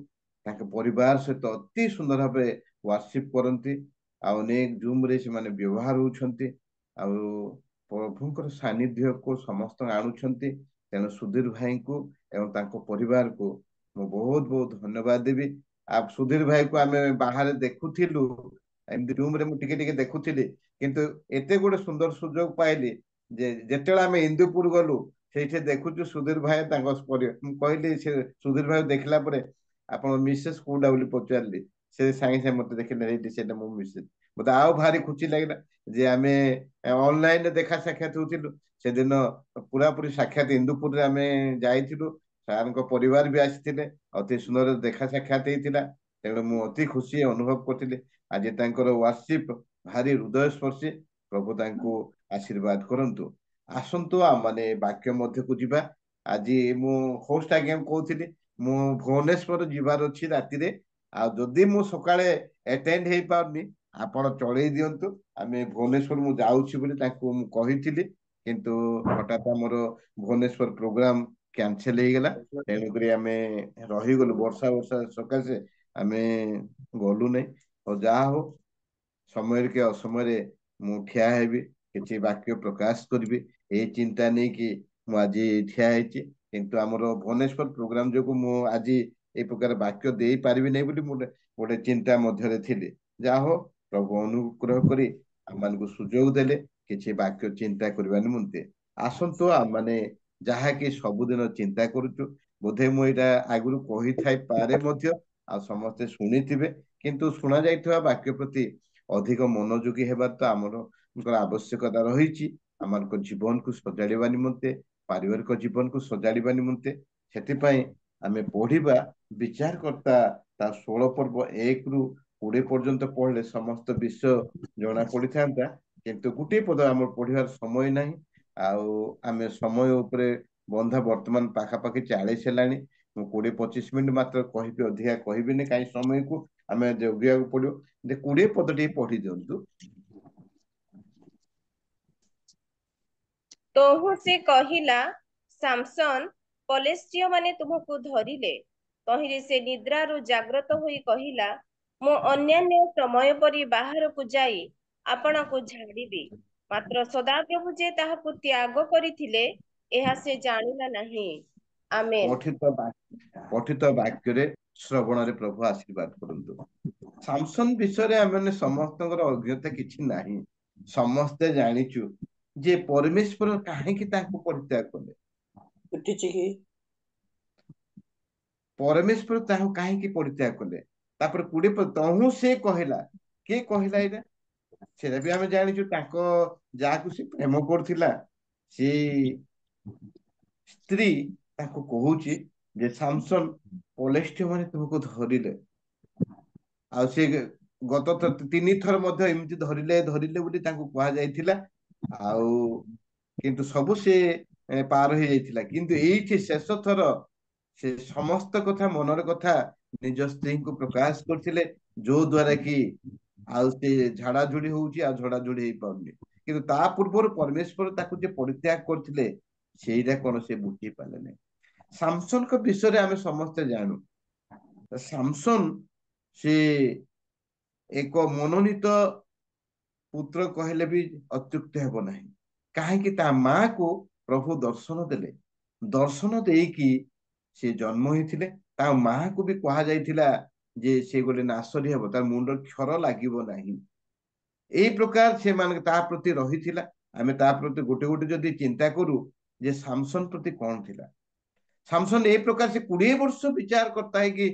तांको परिवार सहित अति सुंदर भाबे वर्शिप करंती आ अनेक जूम रे से माने व्यवहार होछन्ती आ प्रभुଙ୍କର सानिध्य को समस्त आणुछन्ती तेणु सुधीर भाई को एवं तांको परिवार को मु बहुत बहुत धन्यवाद देबी आप सुधीर भाई को आमे बाहर देखुथिलु एमदी रूम रे मु टिके टिके देखुथिली किंतु एते गोटे सुंदर सुजोग पाइली जे जेतेला आमे इंदुपुर गलु सेठे देखुछु सुधीर भाई तांको कहली से सुधीर भाई देखला परे आपण मिसेस कोडा बोली पचारली से साइंस से मते देखले रेडी सेटा मु मिसेस मते आउ भारी खुशी लागला जे आमे ऑनलाइन देखा साक्षात होतिलु से दिन पूरा पूरी साक्षात इंदुपुर रे आमे जाइथिलु सार को परिवार भी आसीथिले अति सुंदर देखा साक्षात हेतिला तेणु मु अति खुशी अनुभव करथिले आज तांकर वर्शिप भारी हृदय स्पर्शी प्रभु तांको आशीर्वाद करंतु आसंतु माने वाक्य मध्य को जिबा आज मु होस्ट आज्ञा कहउथिली मु भुवनेश्वर जिबार अछि राति रे आ जदि मु सकाळे अटेंड हेई पारनी आपण चळेई दियंतु आमे भुवनेश्वर मु जाउछि बोली ताको मु कहिथिली किंतु हठात हमर भुवनेश्वर प्रोग्राम कैंसिल हो गला तेणु करी आमे रही गलु वर्षा वर्षा सकाशे आमे गलु नै और जा हो समय के असमय मु ठिया हेबी किछि वाक्य प्रकाश करबी ए चिंता नै कि मु आज ठिया हेछि किंतु हमर भुवनेश्वर प्रोग्राम जो मु आज ए प्रकार वाक्य देई पारबी नै बोली मु गोटे चिंता मध्यरे थिली जा हो प्रभु अनुग्रह करी आमान को सुजोग देले किछि वाक्य चिंता करबा निमंते आसंतो माने जहा कि सबुदिन चिंता करूछु बोधे मु एटा आगुरु कहि थाई पारे मध्य आ समस्त सुनिथिबे किंतु सुना जाइथवा वाक्य प्रति अधिक मनोयोगी हेबार तो आमर आवश्यकता रही आम जीवन को सजाड़ा निमंते पारिवारिक जीवन को सजाड़ा निमंते से आम पढ़ा विचार करता 16 पर्व 1 रु 20 पर्यंत पढ़ले समस्त विषय जना पड़ी था किंतु गोटे पद आम पढ़ार समय ना आम समय उपरे बंधा वर्तमान पाखापाखि 40 है 20-25 मिनट मात्र कहि अधिका कहबी कहीं समय को आम जगिया पड़ो 20 पद टे पढ़ी दिंतु तोहू से कहिला सामसन पलेस्टिय माने तुमको धरिले तहिरे से निद्रारु जाग्रत होई कहिला मु अन्यान्य समय परि बाहर को जाई आपना को झाड़ीबी मात्र सदाप्रभु जे ताहाକୁ त्याग କରିଥିଲେ ଏହା से जानिला नहीं आमेन पठित वाक्य ଶ୍ରବଣରେ ପ୍ରଭୁ ଆଶୀର୍ବାଦ କରନ୍ତୁ। ସାମସନ ବିଷୟରେ ଆମେ ସମସ୍ତଙ୍କର ଅଜ୍ଞତା କିଛି ନାହିଁ। ସମସ୍ତେ ଜାଣିଛୁ ଯେ ପରମେଶ୍ୱର କାହିଁକି ତାଙ୍କୁ ପରିତ୍ୟାଗ କଲେ। ପରମେଶ୍ୱର ତାଙ୍କୁ କାହିଁକି ପରିତ୍ୟାଗ କଲେ। ତାପରେ 20 ତହୁଁ ସେ କହିଲା, କିଏ କହିଲା ଏଇଟା ସେଇଟା ବି ଆମେ ଜାଣିଛୁ। ତାଙ୍କ ଯାହାକୁ ସେ ପ୍ରେମ କରୁଥିଲା ସେ ସ୍ତ୍ରୀ ତାଙ୍କୁ କହୁଛି ଯେ ସାମସନ ପଲେଷ୍ଠୀୟ ମାନେ ତୁମକୁ ଧରିଲେ। ଆଉ ସେ ଗତ 3 ଥର ମଧ୍ୟ ଏମିତି ଧରିଲେ ବୋଲି ତାଙ୍କୁ କୁହାଯାଇଥିଲା। ଆଉ କିନ୍ତୁ ସବୁ ସେ ପାର ହେଇଯାଇଥିଲା। କିନ୍ତୁ ଏଇଠି ଶେଷ ଥର ସେ ସମସ୍ତ କଥା ମନର କଥା ନିଜ ସ୍ତ୍ରୀଙ୍କୁ ପ୍ରକାଶ କରିଥିଲେ, ଯୋଉ ଦ୍ଵାରା କି ଆଉ ସେ ଝାଡାଝୁଡି ହଉଛି ଆଉ ଝଡାଝୁଡି ହେଇପାରୁନି। କିନ୍ତୁ ତା ପୂର୍ବରୁ ପରମେଶ୍ୱର ତାକୁ ଯେ ପରିତ୍ୟାଗ କରିଥିଲେ ସେଇଟା କଣ ସେ ବୁଝି ପାରିଲେ ନାହିଁ। ସାମସନଙ୍କ ବିଷୟରେ ଆମେ ସମସ୍ତେ ଜାଣୁ। ସାମସନ ସେ ଏକ ମନୋନୀତ ପୁତ୍ର କହିଲେ ବି ଅତ୍ୟୁକ୍ତି ହେବ ନାହିଁ। କାହିଁକି ତା ମାକୁ ପ୍ରଭୁ ଦର୍ଶନ ଦେଲେ। ଦର୍ଶନ ଦେଇକି ସେ ଜନ୍ମ ହେଇଥିଲେ। ତା ମାକୁ ବି କୁହାଯାଇଥିଲା ଯେ ସେ ଗୋଟେ ନାସରୀ ହେବ, ତାର ମୁଣ୍ଡ କ୍ଷର ଲାଗିବ ନାହିଁ। ଏଇ ପ୍ରକାର ସେମାନେ ତା ପ୍ରତି ରହିଥିଲା। ଆମେ ତା ପ୍ରତି ଗୋଟେ ଗୋଟେ ଯଦି ଚିନ୍ତା କରୁ ଯେ ସାମସନ ପ୍ରତି କଣ ଥିଲା। ସାମସନ ଏଇ ପ୍ରକାର ସେ 20 ବର୍ଷ ବିଚାର କରତା ହେଇକି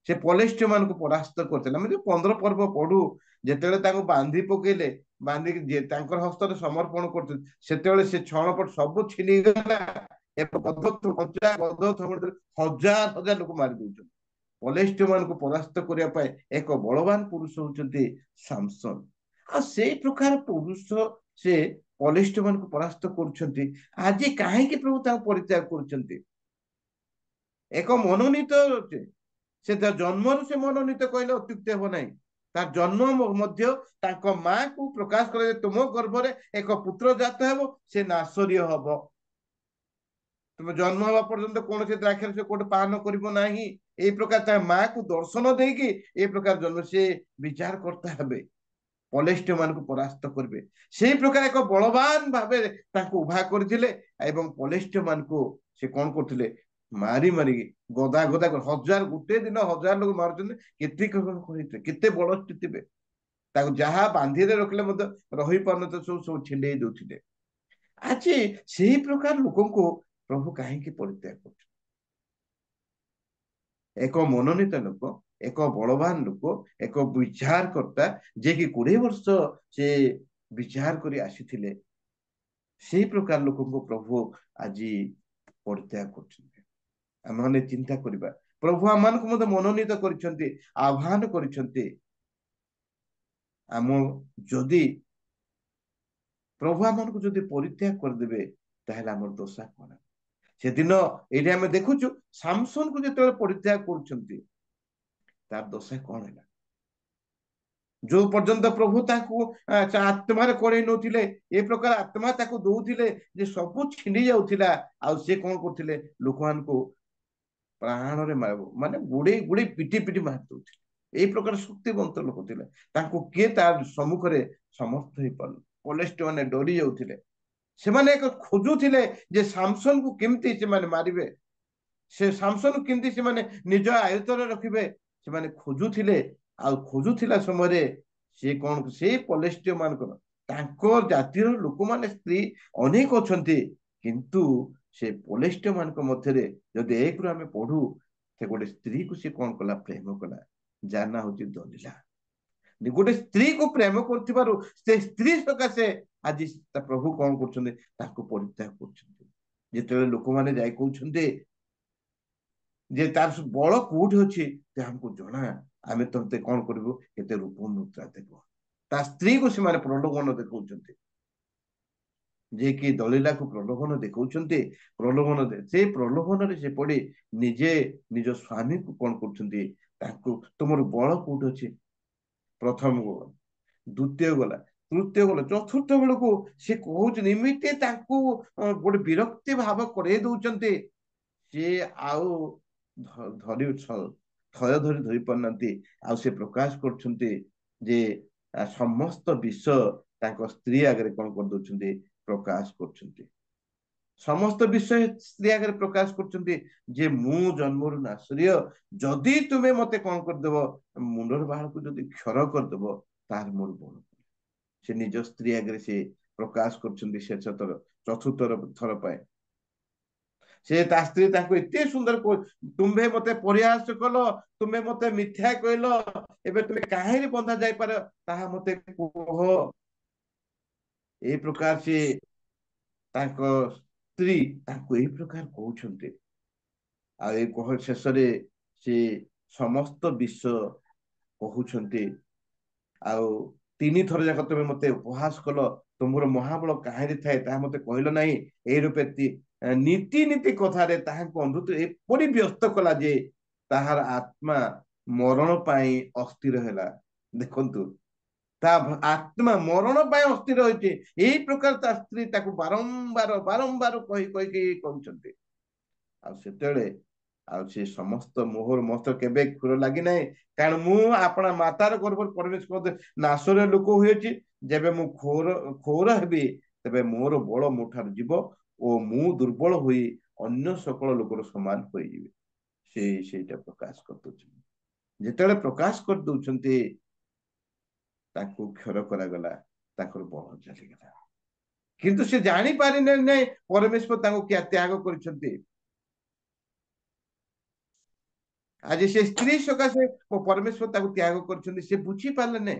ସେ ପଲେଷ୍ଠୀୟ ମାନଙ୍କୁ ପରାସ୍ତ କରିଥିଲା। ଆମେ ଯୋଉ 15 ପର୍ବ ପଢୁ, ଯେତେବେଳେ ତାଙ୍କୁ ବାନ୍ଧି ପକେଇଲେ, ବାନ୍ଧିକି ତାଙ୍କର ହସ୍ତରେ ସମର୍ପଣ କରୁଥିଲେ, ସେତେବେଳେ ସେ ଛଣପଟ ସବୁ ଛିନିଗଲା। ହଜାର ହଜାର ଲୋକ ମାରି ଦଉଛନ୍ତି। ପଲେଷ୍ଠୀୟ ମାନଙ୍କୁ ପରାସ୍ତ କରିବା ପାଇଁ ଏକ ବଳବାନ ପୁରୁଷ ହଉଛନ୍ତି ସାମସନ। ଆଉ ସେଇ ପ୍ରକାର ପୁରୁଷ ସେ ପଲେଷ୍ଠୀୟ ମାନଙ୍କୁ ପରାସ୍ତ କରୁଛନ୍ତି। ଆଜି କାହିଁକି ପ୍ରଭୁ ତାଙ୍କୁ ପରିତ୍ୟାଗ କରୁଛନ୍ତି। ଏକ ମନୋନୀତ ସେ ଜନ୍ମରୁ ସେ ମନୋନୀତ କହିଲେ ଅତ୍ୟୁକ୍ତି ହେବ ନାହିଁ। ତାର ଜନ୍ମ ମଧ୍ୟ ତାଙ୍କ ମାକୁ ପ୍ରକାଶ କଲେ ଯେ ତୁମ ଗର୍ଭରେ ଏକ ପୁତ୍ର ଜାତ ହେବ, ସେ ନାସରୀୟ ହବ। ତୁମେ ଜନ୍ମ ହେବା ପର୍ଯ୍ୟନ୍ତ କୌଣସି ଦ୍ରାକ୍ଷାରସ କୋଉଠି ପାନ କରିବ ନାହିଁ। ଏଇ ପ୍ରକାର ତା ମାକୁ ଦର୍ଶନ ଦେଇକି ଏଇ ପ୍ରକାର ଜନ୍ମ ସେ ବିଚାର କର୍ତ୍ତା ହେବେ, ପଲେଷ୍ଠୀୟ ମାନଙ୍କୁ ପରାସ୍ତ କରିବେ। ସେଇ ପ୍ରକାର ଏକ ବଳବାନ ଭାବେ ତାଙ୍କୁ ଉଭା କରିଥିଲେ। ଏବଂ ପଲେଷ୍ଠୀୟ ମାନଙ୍କୁ ସେ କଣ କରୁଥିଲେ, ମାରି ମାରିକି ଗଦା ଗଦା ହଜାର, ଗୋଟେ ଦିନ 1000 ଲୋକ ମାରୁଛନ୍ତି। କେତେ ବଳ ଥିବେ। ତାକୁ ଯାହା ବାନ୍ଧିରେ ରଖିଲେ ମଧ୍ୟ ରହି ପାରୁନଥିଲେ, ସବୁ ଛିଣ୍ଡେଇ ଦଉଥିଲେ। ଆଜି ସେଇ ପ୍ରକାର ଲୋକଙ୍କୁ ପ୍ରଭୁ କାହିଁକି ପରିତ୍ୟାଗ କରୁଛନ୍ତି। ଏକ ମନୋନୀତ ଲୋକ, ଏକ ବଳବାନ ଲୋକ, ଏକ ବିଚାର କର୍ତ୍ତା, ଯିଏକି 20 ବର୍ଷ ସେ ବିଚାର କରି ଆସିଥିଲେ, ସେଇ ପ୍ରକାର ଲୋକଙ୍କୁ ପ୍ରଭୁ ଆଜି ପରିତ୍ୟାଗ କରୁଛନ୍ତି। ଆମମାନେ ଚିନ୍ତା କରିବା, ପ୍ରଭୁ ଆମମାନଙ୍କୁ ମଧ୍ୟ ମନୋନୀତ କରିଛନ୍ତି, ଆହ୍ୱାନ କରିଛନ୍ତି। ଆମ ଯଦି ପ୍ରଭୁ ଆମମାନଙ୍କୁ ଯଦି ପରିତ୍ୟାଗ କରିଦେବେ, ତାହେଲେ ଆମର ଦୋଷ କଣ। ସେଦିନ ଏଇଠି ଆମେ ଦେଖୁଛୁ ସାମସନକୁ ଯେତେବେଳେ ପରିତ୍ୟାଗ କରୁଛନ୍ତି, ତାର ଦୋଷ କଣ ହେଲା। ଯୋଉ ପର୍ଯ୍ୟନ୍ତ ପ୍ରଭୁ ତାଙ୍କୁ ଆତ୍ମାରେ କରେଇ ନଉଥିଲେ, ଏ ପ୍ରକାର ଆତ୍ମା ତାକୁ ଦଉଥିଲେ ଯେ ସବୁ ଛିଣ୍ଡି ଯାଉଥିଲା। ଆଉ ସେ କଣ କରୁଥିଲେ, ଲୋକମାନଙ୍କୁ ପ୍ରାଣରେ ମାନେ ଗୁଡେଇ ଗୁଡେଇ ପିଟି ପିଟି ମାରି ଦଉଥିଲେ। ଏଇ ପ୍ରକାର ଶକ୍ତିବନ୍ତ ଲୋକ ଥିଲେ। ତାଙ୍କୁ କିଏ ତା ସମ୍ମୁଖରେ ସମର୍ଥ ହେଇପାରୁନି। ପଲେଷ୍ଠୀୟ ମାନେ ଡରି ଯାଉଥିଲେ। ସେମାନେ ଏକ ଖୋଜୁଥିଲେ ଯେ ସାମସନକୁ କେମିତି ସେମାନେ ମାରିବେ, ସେ ସାମସନକୁ କେମିତି ସେମାନେ ନିଜ ଆୟତ୍ତରେ ରଖିବେ, ସେମାନେ ଖୋଜୁଥିଲେ। ଆଉ ଖୋଜୁଥିଲା ସମୟରେ ସେ କଣ, ସେ ପଲେଷ୍ଠୀୟ ମାନଙ୍କର ତାଙ୍କ ଜାତିର ଲୋକମାନେ ସ୍ତ୍ରୀ ଅନେକ ଅଛନ୍ତି। କିନ୍ତୁ ସେ ପଲେଷ୍ଠୀୟ ମାନଙ୍କ ମଧ୍ୟରେ ଯଦି ଏକରୁ ଆମେ ପଢୁ, ସେ ଗୋଟେ ସ୍ତ୍ରୀକୁ ସେ କଣ କଲା, ପ୍ରେମ କଲା, ଯାହା ନାଁ ହଉଛି ଦଲିଲା। ଗୋଟେ ସ୍ତ୍ରୀକୁ ପ୍ରେମ କରୁଥିବାରୁ ସେ ସ୍ତ୍ରୀ ସକାଶେ ଆଜି ତା ପ୍ରଭୁ କଣ କରୁଛନ୍ତି, ତାଙ୍କୁ ପରିତ୍ୟାଗ କରୁଛନ୍ତି। ଯେତେବେଳେ ଲୋକମାନେ ଯାଇ କହୁଛନ୍ତି ଯେ ତାର ବଳ କୋଉଠି ଅଛି, ସେ ଆମକୁ ଜଣା, ଆମେ ତତେ କଣ କରିବୁ, କେତେ ରୂପ ମୁଦ୍ରା ଦେବ। ତା ସ୍ତ୍ରୀକୁ ସେମାନେ ପ୍ରଲୋଭନ ଦେଖାଉଛନ୍ତି, ଯିଏକି ଦଳିଲାକୁ ପ୍ରଲୋଭନ ଦେଖାଉଛନ୍ତି। ସେଇ ପ୍ରଲୋଭନରେ ସେ ପଡି ନିଜେ ନିଜ ସ୍ୱାମୀକୁ କଣ କରୁଛନ୍ତି, ତାଙ୍କୁ ତୁମର ବଳ କୋଉଠି ଅଛି। ପ୍ରଥମ ଗଲା, ଦ୍ଵିତୀୟ ଗଲା, ତୃତୀୟ ଗଲା, ଚତୁର୍ଥ ବେଳକୁ ସେ କହୁଛନ୍ତି, ଏମିତି ତାଙ୍କୁ ଗୋଟେ ବିରକ୍ତି ଭାବ କରେଇ ଦଉଛନ୍ତି। ସିଏ ଆଉ ଥୟ ଧରି ପାରୁନାହାନ୍ତି। ଆଉ ସେ ପ୍ରକାଶ କରୁଛନ୍ତି ଯେ ସମସ୍ତ ବିଷୟ ତାଙ୍କ ସ୍ତ୍ରୀ ଆଗରେ କଣ କରିଦଉଛନ୍ତି, ପ୍ରକାଶ କରୁଛନ୍ତି। समस्त विषय स्त्री आगे प्रकाश कर जे मु जन्मरु नासरीय जदि तुम्हें मते कौन करदेव मुंडर बाल को जदि क्षर करदेव तार मोर बड़ से निज स्त्री आगे से प्रकाश कर चतुर्थ थर पाए से ता स्त्री एते सुंदर तुम्हें मते प्रयास कल तुम्हें मते मिथ्या कहल एबे तुम्हें काहे बंधा जाय पार ताहा मते कह ए प्रकार से ताको स्त्री ताको ए प्रकार कहउछन्ते आ ए कह शेष रे से समस्त विश्व कहउछन्ते आउ तीन थर जाक तुम मते उपहास कल तुमर महाबल कहानी थाए ताहा मते कहल नाही ए रूपे नीति नीति कथारे ताहाको अमृत एपरि व्यस्त कला जे ताहार आत्मा मरण पाई अस्थिर हैला देखंतु ता आत्मा मरण पाई अस्थिर होइछे एई प्रकार ता स्त्री ताको बारंबार बारंबार कहि कहि के कहउछन्ते आ सेतेले आ से समस्त मोहर मस्त केबे खुर लागि नाही कारण मु आपना मातार गर्भ परमेश्वर नासर लोक होइछि जेबे मु खोर खोर हेबी तबे मोर बळ मोठार जीव ओ मु दुर्बल होई अन्य सकल लोकर समान होई जिवे सेटा प्रकाश कर दउछन्ते जेतेले प्रकाश कर दउछन्ते ताको क्षर करा गला ताकर बळ चली गला किंतु से जानि पारि नै परमेश्वर ताको क्या त्याग करछन्ते आज से स्त्री सकाशे परमेश्वर ताको त्याग करछन्ते से बुझी पाले नै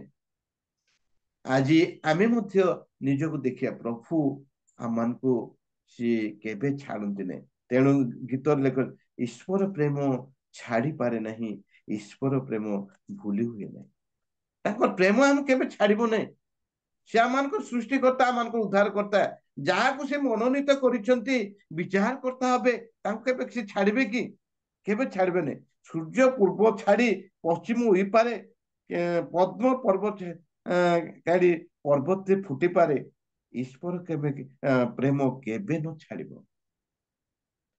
आज आमे मध्य निजको देखिया प्रभु आमान को सी केबे छाड़ती नहीं तेणु गीत लेख ईश्वर प्रेम छाड़ी पारे नहीं ईश्वर प्रेम भूली हुए नहीं ताकर प्रेम हम केबे छाड़िबो नहीं से आमान को सृष्टिकर्ता आमान को उद्धार करता जहाँ को से मनोनीत करिसंती विचार करता हबे ताको केबे से छाड़िबे कि केबे छाड़िबे नहीं सूर्य पूर्व छाड़ी पश्चिम होई पारे पद्म पर्वत काड़ी पर्वत फुटी पारे ईश्वर केबे प्रेम केबे न छाड़िबो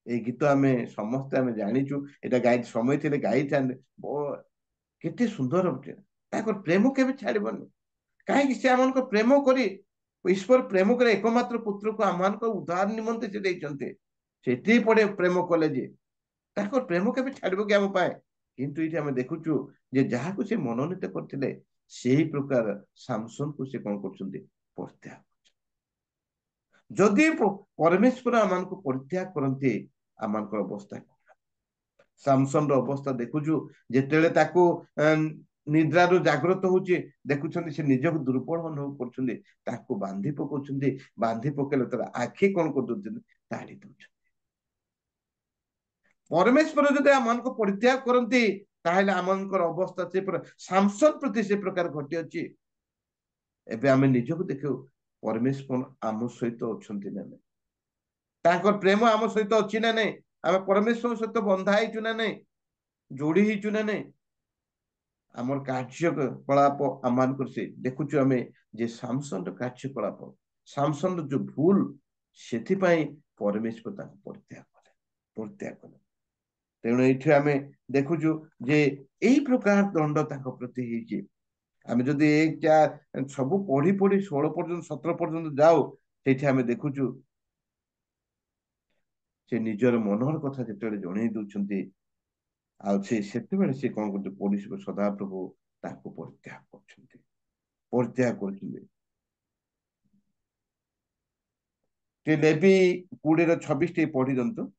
ए गीत आमे समस्त आमे जानिचु एटा गाई समय थिले गाई थान केते सुंदर ताकर प्रेम केबे छाड़िबोनी काहे से आमान को प्रेम करी ईश्वर प्रेम करे एकमात्र पुत्र को आमान को उद्धार निमंते से देइचंते सेठी पड़े प्रेम कले जे ताकर प्रेम केबे छाड़िबो कि हम पाए किंतु इथे आमे देखुचु जे जहा को से मनोनीत करथिले सेही प्रकार सामसन को से कोन करछन्ते परित्याग जदि परमेश्वर आमान को परित्याग करते आमान को अवस्था सामसन रो अवस्था देखुचु जेतेले ताको निद्रा रो जागृत होची देखुछन्ते से निजक दुर्बल अनुभव करछन्ते ताको बांधी पकोछन्ते बांधी पकेले तर आखि कोन कर दउछन्ते ताड़ी दउछन्ते परमेश्वर जदि आमान को परित्याग करते ताहेले आमान को अवस्था से सामसन प्रति से प्रकार घटी अछि एबे आमे निजक देखौ परमेश्वर आम सहित अच्छे ना नहीं ताकर प्रेम आम सहित अच्छी ना नहीं आम परमेश्वर सहित बंधा होइचु ना नहीं जोड़ी होइचु ना नहीं आमर कार्यकलाप आमान से देखुचु आमे जे सामसन कार्यकलाप सामसन जो भूल से परमेश्वर परित्याग कले तेणु ये आमे देखुचु जे यही प्रकार दंड प्रति होइछि आमे जदि 1-4 सब पढ़ी पढ़ी 16 पर्यंत 17 पर्यंत जाओ से आमे देखुचु से निजर मनोहर कथा जेते जणै दउछन्ती आ से कौन करते पुलिस सदा प्रभु ताको परित्याग करछन्ती परित्याग करछन्ती ते लेवी 20:26 टे पढ़ी दंतु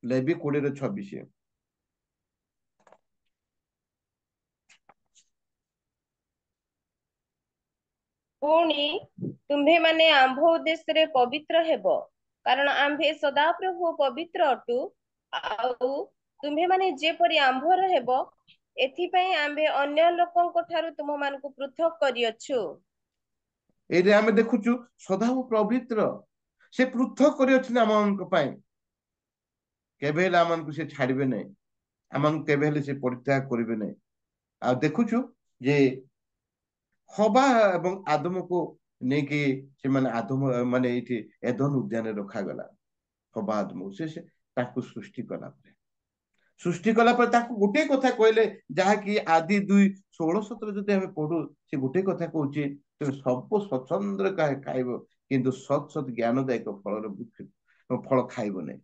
लेवी 20:26 पुणी तुम्भे माने आंभ उद्देश्य रे पवित्र हेबो कारण आंभे सदा प्रभु पवित्र अटु आउ तुम्भे माने जेपरि आंभर हेबो एथि पई आंभे अन्य लोकन ठारू तुम मान को पृथक करियछु एरे आमे देखुचु सदा पवित्र से पृथक करियछु आमान को पाए केबे आमान को से छाड़बे नै आमान केबे से परित्याग करिबे नै आ देखुचु जे हवा एवं आदम को नहीं कि से माने आदम माने इति एदन उद्यान रखा गला हवा आदम से सृष्टि कला पर ताकू गोटे कथा कहले जहा कि आदि 2:16-17 जदि हमें पढ़ू से गोटे कथा कहूचे तो सब स्वतंत्र खाइब କିନ୍ତୁ ସତ୍ ସତ୍ ଜ୍ଞାନଦାୟକ ଫଳ ଖାଇବ ନାହିଁ।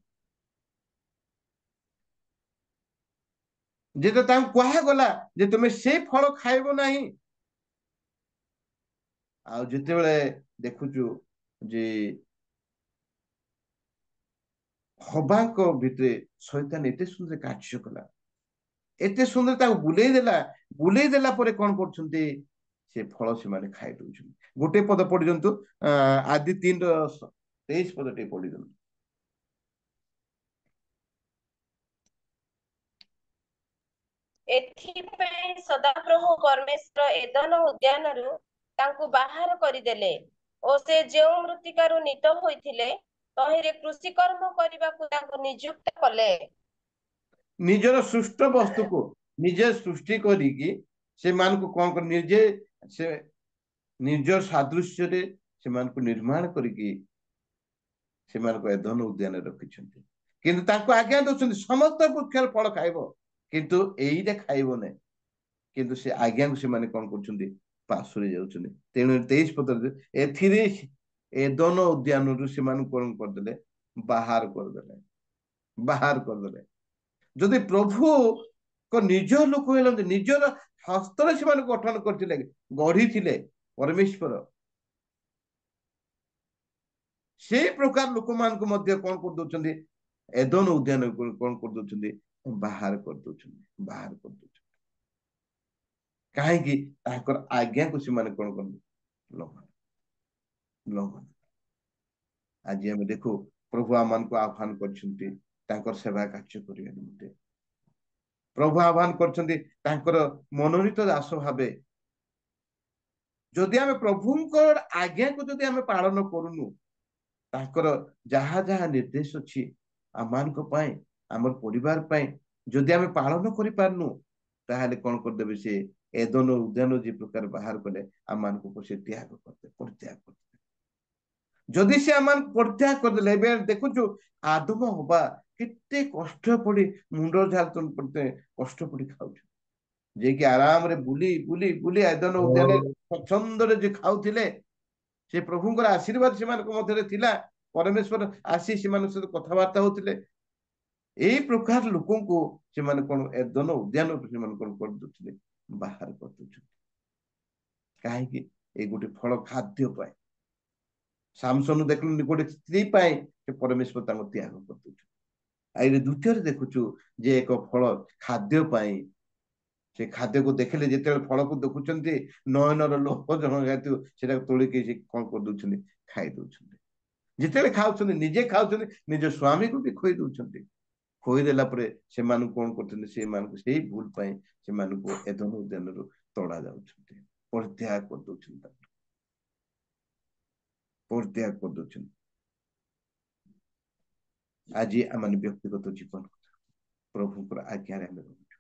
ଯେତେ ତାଙ୍କୁ କୁହାଗଲା ଯେ ତୁମେ ସେ ଫଳ ଖାଇବ ନାହିଁ। ଆଉ ଯେତେବେଳେ ଦେଖୁଛୁ ଯେ ହବାଙ୍କ ଭିତରେ ଶୈତାନ ଏତେ ସୁନ୍ଦର କାର୍ଯ୍ୟ କଲା, ଏତେ ସୁନ୍ଦର ତାକୁ ବୁଲେଇ ଦେଲା ପରେ କଣ କରୁଛନ୍ତି, ସେ ଫଳ ସେମାନେ ଖାଇ ଦଉଛନ୍ତି। ଗୋଟେ ପଦ ପଢି ଦିଅନ୍ତୁ, ଆଦି 3:23 ପଦ ଟିକେ ପଢି ଦିଅନ୍ତୁ। ଏଥିପାଇଁ ସଦାପ୍ରଭୁ ପରମେଶ୍ୱର ଏଦନ ଉଦ୍ୟାନରୁ ତାଙ୍କୁ ବାହାର କରିଦେଲେ ଓ ସେ ଯେଉଁ ମୃତ୍ତିକାରୁ ନୀତ ହୋଇଥିଲେ ତହିଁରେ କୃଷିକର୍ମ କରିବାକୁ ତାଙ୍କୁ ନିଯୁକ୍ତ କଲେ। ନିଜର ସୃଷ୍ଟ ବସ୍ତୁକୁ ନିଜେ ସୃଷ୍ଟି କରିକି ସେମାନଙ୍କୁ କଣ କରି ନିଜେ ସେ ନିଜ ସାଦୃଶ୍ୟରେ ସେମାନଙ୍କୁ ନିର୍ମାଣ କରିକି ସେମାନଙ୍କୁ ଏଦନ ଉଦ୍ୟାନରେ ରଖିଛନ୍ତି। କିନ୍ତୁ ତାଙ୍କୁ ଆଜ୍ଞା ଦଉଛନ୍ତି ସମସ୍ତ ବୃକ୍ଷର ଫଳ ଖାଇବ, କିନ୍ତୁ ଏଇଟା ଖାଇବ ନାହିଁ। କିନ୍ତୁ ସେ ଆଜ୍ଞାକୁ ସେମାନେ କଣ କରୁଛନ୍ତି, ପାଶୁରି ଯାଉଛନ୍ତି। ତେଣୁ 23 ପଦରେ ଏଥିରେ ଏଦନ ଉଦ୍ୟାନରୁ ସେମାନଙ୍କୁ କଣ କରିଦେଲେ, ବାହାର କରିଦେଲେ। ଯଦି ପ୍ରଭୁଙ୍କ ନିଜ ଲୋକ ହେଲନ୍ତି, ନିଜର ହସ୍ତରେ ସେମାନଙ୍କୁ ଗଠନ କରିଥିଲେ, ଗଢିଥିଲେ ପରମେଶ୍ୱର, ସେଇ ପ୍ରକାର ଲୋକମାନଙ୍କୁ ମଧ୍ୟ କଣ କରିଦଉଛନ୍ତି, ଏଦନ ଉଦ୍ୟାନ କଣ କରିଦଉଛନ୍ତି, ବାହାର କରିଦଉଛନ୍ତି। କାହିଁକି? ତାଙ୍କର ଆଜ୍ଞାକୁ ସେମାନେ କଣ କରନ୍ତି, ଲଙ୍ଘନ। ଆଜି ଆମେ ଦେଖୁ ପ୍ରଭୁ ଆମମାନଙ୍କୁ ଆହ୍ୱାନ କରିଛନ୍ତି ତାଙ୍କର ସେବା କାର୍ଯ୍ୟ କରିବା ନିମନ୍ତେ। ପ୍ରଭୁ ଆହ୍ୱାନ କରିଛନ୍ତି ତାଙ୍କର ମନୋନୀତ ଦାସ ଭାବେ। ଯଦି ଆମେ ପ୍ରଭୁଙ୍କର ଆଜ୍ଞାକୁ ଯଦି ଆମେ ପାଳନ କରୁନୁ, ତାଙ୍କର ଯାହା ଯାହା ନିର୍ଦ୍ଦେଶ ଅଛି ଆମମାନଙ୍କ ପାଇଁ, ଆମର ପରିବାର ପାଇଁ ଯଦି ଆମେ ପାଳନ କରିପାରୁନୁ, ତାହେଲେ କଣ କରିଦେବେ, ସେ ଏଦନ ଉଦ୍ୟାନ ଯେ ପ୍ରକାର ବାହାର କଲେ ଆମମାନଙ୍କୁ ସେ ପରିତ୍ୟାଗ କରିଦେବେ। ଯଦି ସେ ଆମମାନଙ୍କୁ ପରିତ୍ୟାଗ କରିଦେଲେ, ଏବେ ଦେଖୁଛୁ ଆଦମ ହବା କେତେ କଷ୍ଟ ପଡି ମୁଣ୍ଡ ଝାଳ କଷ୍ଟ ପଡି ଖାଉଛୁ, ଯିଏକି ଆରାମରେ ବୁଲି ବୁଲି ବୁଲି ଏଦନ ଉଦ୍ୟାନରେ ସ୍ୱଚ୍ଛନ୍ଦରେ ଯେ ଖାଉଥିଲେ, ସେ ପ୍ରଭୁଙ୍କର ଆଶୀର୍ବାଦ ସେମାନଙ୍କ ମଧ୍ୟରେ ଥିଲା। ପରମେଶ୍ୱର ଆସି ସେମାନଙ୍କ ସହିତ କଥାବାର୍ତ୍ତା ହଉଥିଲେ। ଏଇ ପ୍ରକାର ଲୋକଙ୍କୁ ସେମାନେ କଣ ଏଦନ ଉଦ୍ୟାନରୁ ସେମାନେ କଣ କରିଦଉଥିଲେ, ବାହାର କରିଦଉଛନ୍ତି। କାହିଁକି? ଏଇ ଗୋଟେ ଫଳ ଖାଦ୍ୟ ପାଇଁ। ସାମସନ ଦେଖିଲୁ ଗୋଟେ ସ୍ତ୍ରୀ ପାଇଁ ସେ ପରମେଶ୍ୱର ତାଙ୍କୁ ତ୍ୟାଗ କରିଦଉଛନ୍ତି। ଆଉ ଦ୍ୱିତୀୟରେ ଦେଖୁଛୁ ଯେ ଏକ ଫଳ ଖାଦ୍ୟ ପାଇଁ, ସେ ଖାଦ୍ୟକୁ ଦେଖିଲେ ଯେତେବେଳେ ଫଳକୁ ଦେଖୁଛନ୍ତି ନୟନର ଲୋଭ ଜନ୍ମ ସେଟାକୁ ତୋଳିକି ସେ କଣ କରିଦଉଛନ୍ତି, ଖାଇ ଦଉଛନ୍ତି। ଯେତେବେଳେ ଖାଉଛନ୍ତି, ନିଜେ ଖାଉଛନ୍ତି, ନିଜ ସ୍ୱାମୀକୁ ବି ଖୋଇ ଦଉଛନ୍ତି। ଖୋଇଦେଲା ପରେ ସେମାନଙ୍କୁ କଣ କରୁଛନ୍ତି, ସେମାନଙ୍କୁ ସେଇ ଭୁଲ ପାଇଁ ସେମାନଙ୍କୁ ଏଦନ ଉଦ୍ୟାନରୁ ତଡା ଯାଉଛନ୍ତି, ପରିତ୍ୟାଗ କରିଦଉଛନ୍ତି, ପରିତ୍ୟାଗ କରିଦଉଛନ୍ତି। ଆଜି ଆମେ ବ୍ୟକ୍ତିଗତ ଜୀବନ ପ୍ରଭୁଙ୍କର ଆଜ୍ଞାରେ ଆମେ ରହୁଛୁ,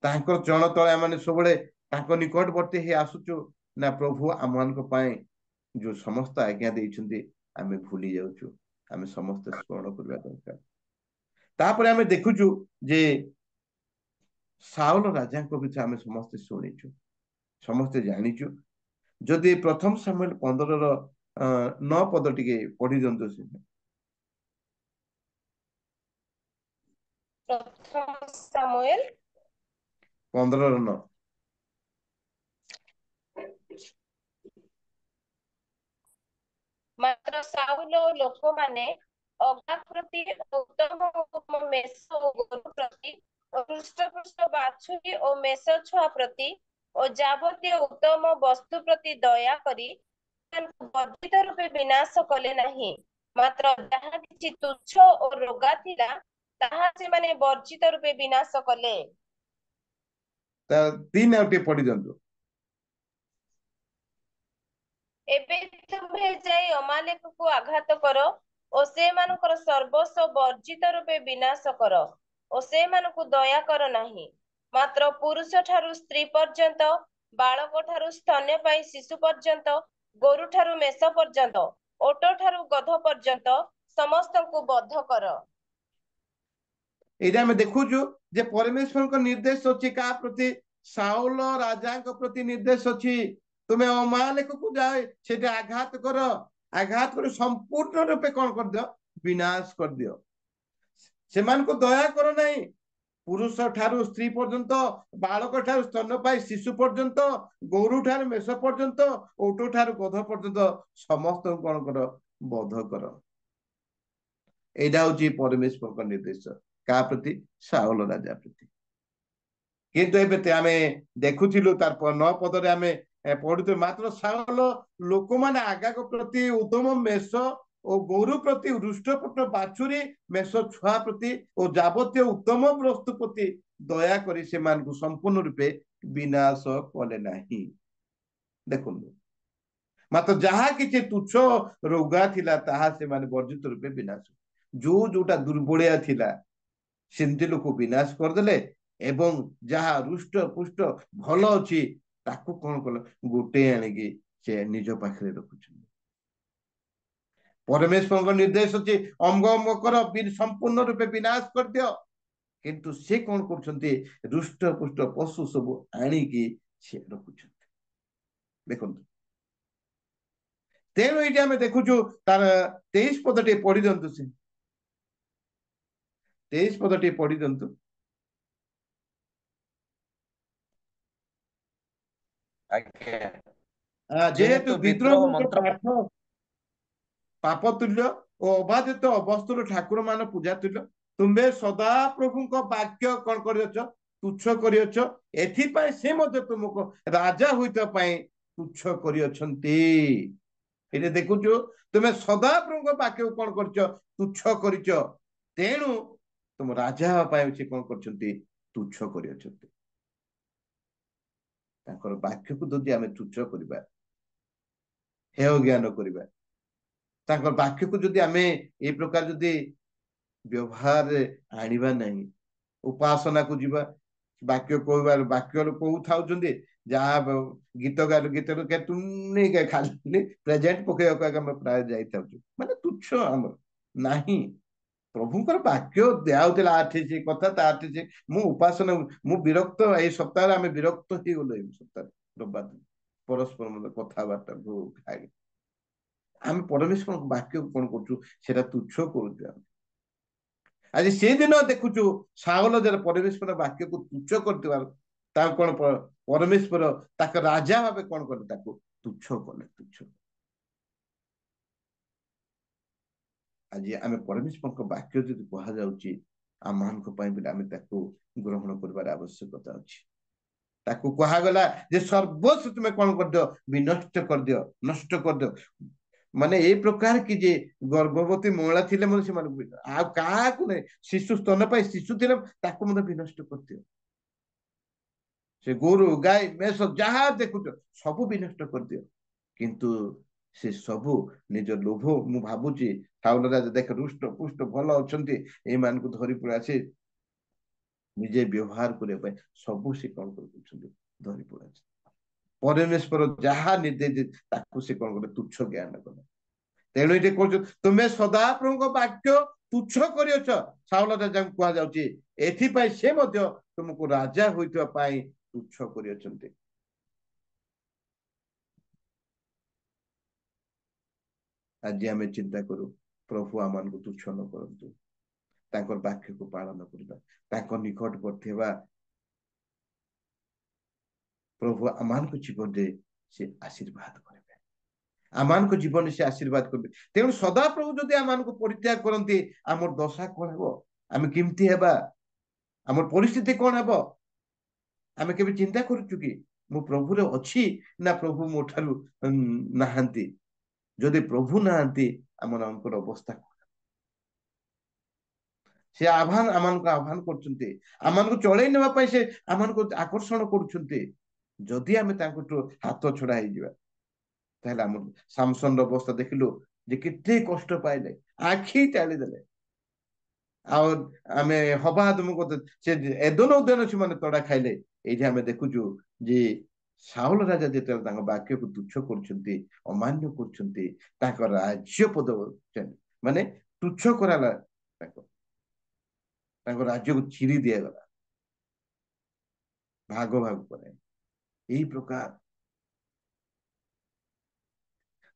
ତାଙ୍କର ଚରଣ ତଳେ ଆମେ ସବୁବେଳେ ତାଙ୍କ ନିକଟବର୍ତ୍ତୀ ହେଇ ଆସୁଛୁ ନା ପ୍ରଭୁ ଆମମାନଙ୍କ ପାଇଁ ଯୋଉ ସମସ୍ତ ଆଜ୍ଞା ଦେଇଛନ୍ତି ଆମେ ଭୁଲି ଯାଉଛୁ। ଆମେ ସମସ୍ତେ ସ୍ମରଣ କରିବା ଦରକାର। ତାପରେ ଆମେ ଦେଖୁଛୁ ଯେ ସାଉଲ ରାଜାଙ୍କ ବିଷୟରେ ଆମେ ସମସ୍ତେ ଶୁଣିଛୁ, ସମସ୍ତେ ଜାଣିଛୁ। ଯଦି ପ୍ରଥମ ସାମୁଏଲ 15:9 ପଦ ଟିକେ ପଢି ଦିଅନ୍ତୁ। ପ୍ରଥମ ସାମୁଏଲ 15:9। ମାତ୍ର ସାଉଲ ଓ ଲୋକମାନେ ଅଗା ପ୍ରତି ଉତ୍ତମ ମେଷ ଓ ଗୋରୁ ପ୍ରତି ଓ ହୃଷ୍ଟପୃଷ୍ଟ ବାଛୁରୀ ଓ ମେଷ ଛୁଆ ପ୍ରତି ଓ ଯାବତୀୟ ଉତ୍ତମ ବସ୍ତୁ ପ୍ରତି ଦୟା କରି ବର୍ଦ୍ଧିତ ରୂପେ ବିନାଶ କଲେ ନାହିଁ। ମାତ୍ର ଯାହା କିଛି ତୁଚ୍ଛ ଓ ରୋଗା ଥିଲା ତାହା ସେମାନେ ବର୍ଜିତ ରୂପେ ବିନାଶ କଲେ। 3 ଆଉ ଟିକେ ପଢି ଦିଅନ୍ତୁ। ଏବେ ତୁମେ ଯାଇ ଅମାଲେକକୁ ଆଘାତ କର ଓ ସେମାନଙ୍କର ସର୍ବସ୍ୱ ବର୍ଜିତ ରୂପେ ବିନାଶ କର ଓ ସେମାନଙ୍କୁ ଦୟା କର ନାହିଁ। ମାତ୍ର ପୁରୁଷ ଠାରୁ ସ୍ତ୍ରୀ ପର୍ଯ୍ୟନ୍ତ, ବାଳକ ଠାରୁ ସ୍ତନ୍ୟପାୟୀ ଶିଶୁ ପର୍ଯ୍ୟନ୍ତ, ଗୋରୁ ଠାରୁ ମେଷ ପର୍ଯ୍ୟନ୍ତ, ଓଟ ଠାରୁ ଗଧ ପର୍ଯ୍ୟନ୍ତ ସମସ୍ତଙ୍କୁ ବଧ କର। ଏଇଟା ଆମେ ଦେଖୁଛୁ ଯେ ପରମେଶ୍ୱରଙ୍କ ନିର୍ଦ୍ଦେଶ ଅଛି କାହା ପ୍ରତି? ସାଉଲ ରାଜାଙ୍କ ପ୍ରତି ନିର୍ଦ୍ଦେଶ ଅଛି तुम अमालेक को जाए से आघात कर, आघात कर संपूर्ण रूपे कौन कर दियो, विनाश कर दियो। से को दया कर नहीं, पुरुष ठारू स्त्री पर्यंत, बालक ठारू स्तनपायी शिशु पर्यंत, गोरु ठारू मेष पर्यंत, ओट ठारू गध पर्यंत समस्त कौन कर, बध कर। यहाँ हूँ परमेश्वर निर्देश क्या प्रति, शाऊल राजा प्रति। किंतु एबे आमे देखुथिलु तार 9 पदरे आमे पढ़ुथिलु मात्र शाऊल लोक माने आगा को प्रति उत्तम मेष और गोरु प्रति हृष्टपुष्ट बाछुरी मेष छुआ प्रति और जावतीय उत्तम वस्तु प्रति दया करी से मान को संपूर्ण रूपे विनाश कले नाही। देखुनु मात्र जहा किछि तुच्छ रोगा थिला ताहा से माने वर्जित रूपे विनाश, जो जोटा दुर्बलिया थिला सेमती लोक विनाश करदेले एवं जहा रुष्ट पुष्ट भल अच्छी ताकू कौन कल गोटे आणिकी से निज पाखे रखुछन। परमेश्वर निर्देश अच्छी अम्ग अम्ग कर संपूर्ण रूपे विनाश कर दियो, किंतु से कौन करछन्ती रुष्ट पुष्ट पशु सब आणिकी से रखुछन। देखंतु तेणु ये आम देखुचु तार 23 पद टे पढ़ी दिंतु, से 23 पद टे पढ़ी दिंतु। जेहेतु विद्रोह मंत्र पाठ पाप तुल्य और अबाधित अवस्त्र ठाकुर मान पूजा तुल्य, तुम्बे सदा प्रभु वाक्य कौन कर तुच्छ कर से तुमको राजा होता तुच्छ कर देखुचु। तुम्हें सदा प्रभु वाक्य कौन कर तुच्छ कर, तेणु तुम राजा से कौन कर तुच्छ कर वाक्य को जदि आम तुच्छ करवा हेय ज्ञान करवा वाक्य को जदि आम ए प्रकार जदि व्यवहार आनिबा नहीं, उपासना को जीवा वाक्य कहबार वाक्य कहू था जहाँ गीत गाल गीत तुमने खाली प्रेजेंट पकड़ प्राय जाता माने तुच्छ आम नहीं। प्रभुंकर वाक्य दिया आठे कथा ताठे मु उपासना मु विरक्त ए सप्ताह आम विरक्त ही गलो सप्ताह रविवार परस्पर मतलब कथबार्ता खाए आम परमेश्वर वाक्य कौन कर तुच्छ कर। आज से दिन देखुचु शाऊल जरा परमेश्वर वाक्य को तुच्छ कर कौन परमेश्वर ताक राजा भाव कौन कले तुच्छ कले तुच्छ। आज आम परमेश्वर वाक्य जो कह जाऊँगी आम मान आम ग्रहण कर आवश्यकता अच्छी। ताकू कहगला जे सर्वस्व तुम्हें कौन कर दियो विनष्ट कर दियो नष्ट कर दियो, माने ए प्रकार की जे गर्भवती महिला थिले से आ का शिशु स्तनपायी शिशु थिले ताकू मते विनष्ट कर दियो। से गोरु गाय मेष जहाँ देखुच सबू विनष्ट कर दियो, किंतु से सबू निज लोभ मु भावुची शाऊल राजा देख रुष्ट पुष्ट भल अच्छे ए मान को धरी पड़ा से निजे व्यवहार करने सबू से कौन कर धरी पड़ा परमेश्वर जहाँ निर्देश ताकू से कौन कर तुच्छ ज्ञान कले। तेणु ये कह तुम्हें सदा प्रभु वाक्य तुच्छ कर शाऊल राजा कह जाए से तुमको राजा होता तुच्छ कर। आज आम चिंता करू प्रभु आम को तुच्छ न करतु, वाक्य को पालन करवा निकट पर प्रभु आमान को जीवन दे से आशीर्वाद करेंगे, आमान को जीवन से आशीर्वाद करेंगे। तेणु सदा प्रभु जदि आमान को परित्याग करती आमर दशा कौन हे, आम केमती हेबा, आमर परिस्थिति कौन हे, आम के चिंता करुचु कि मु प्रभु रे अच्छी ना प्रभु मो ठारू नहांती। जदि प्रभु नहांती आमर आमकर अवस्था से आह्वान आमान को आह्वान करछन्ते, आमान को चलै नेबा से आमान को आकर्षण करछन्ते। जदि आम हाथ छड़ा हो आम सामसन अवस्था देखिलु जे केते कष्ट पाइले आखि टालीदेले आम हवा तुमको से एदन उदन से मैंने तड़ा खाइले। ये आम देखुचु जे शाऊल राजा जो वाक्य को तुच्छ कर अमान्य कर राज्य पद माने तुच्छ कराला राज्य को चिरी दिगला भाग भाग पर यही प्रकार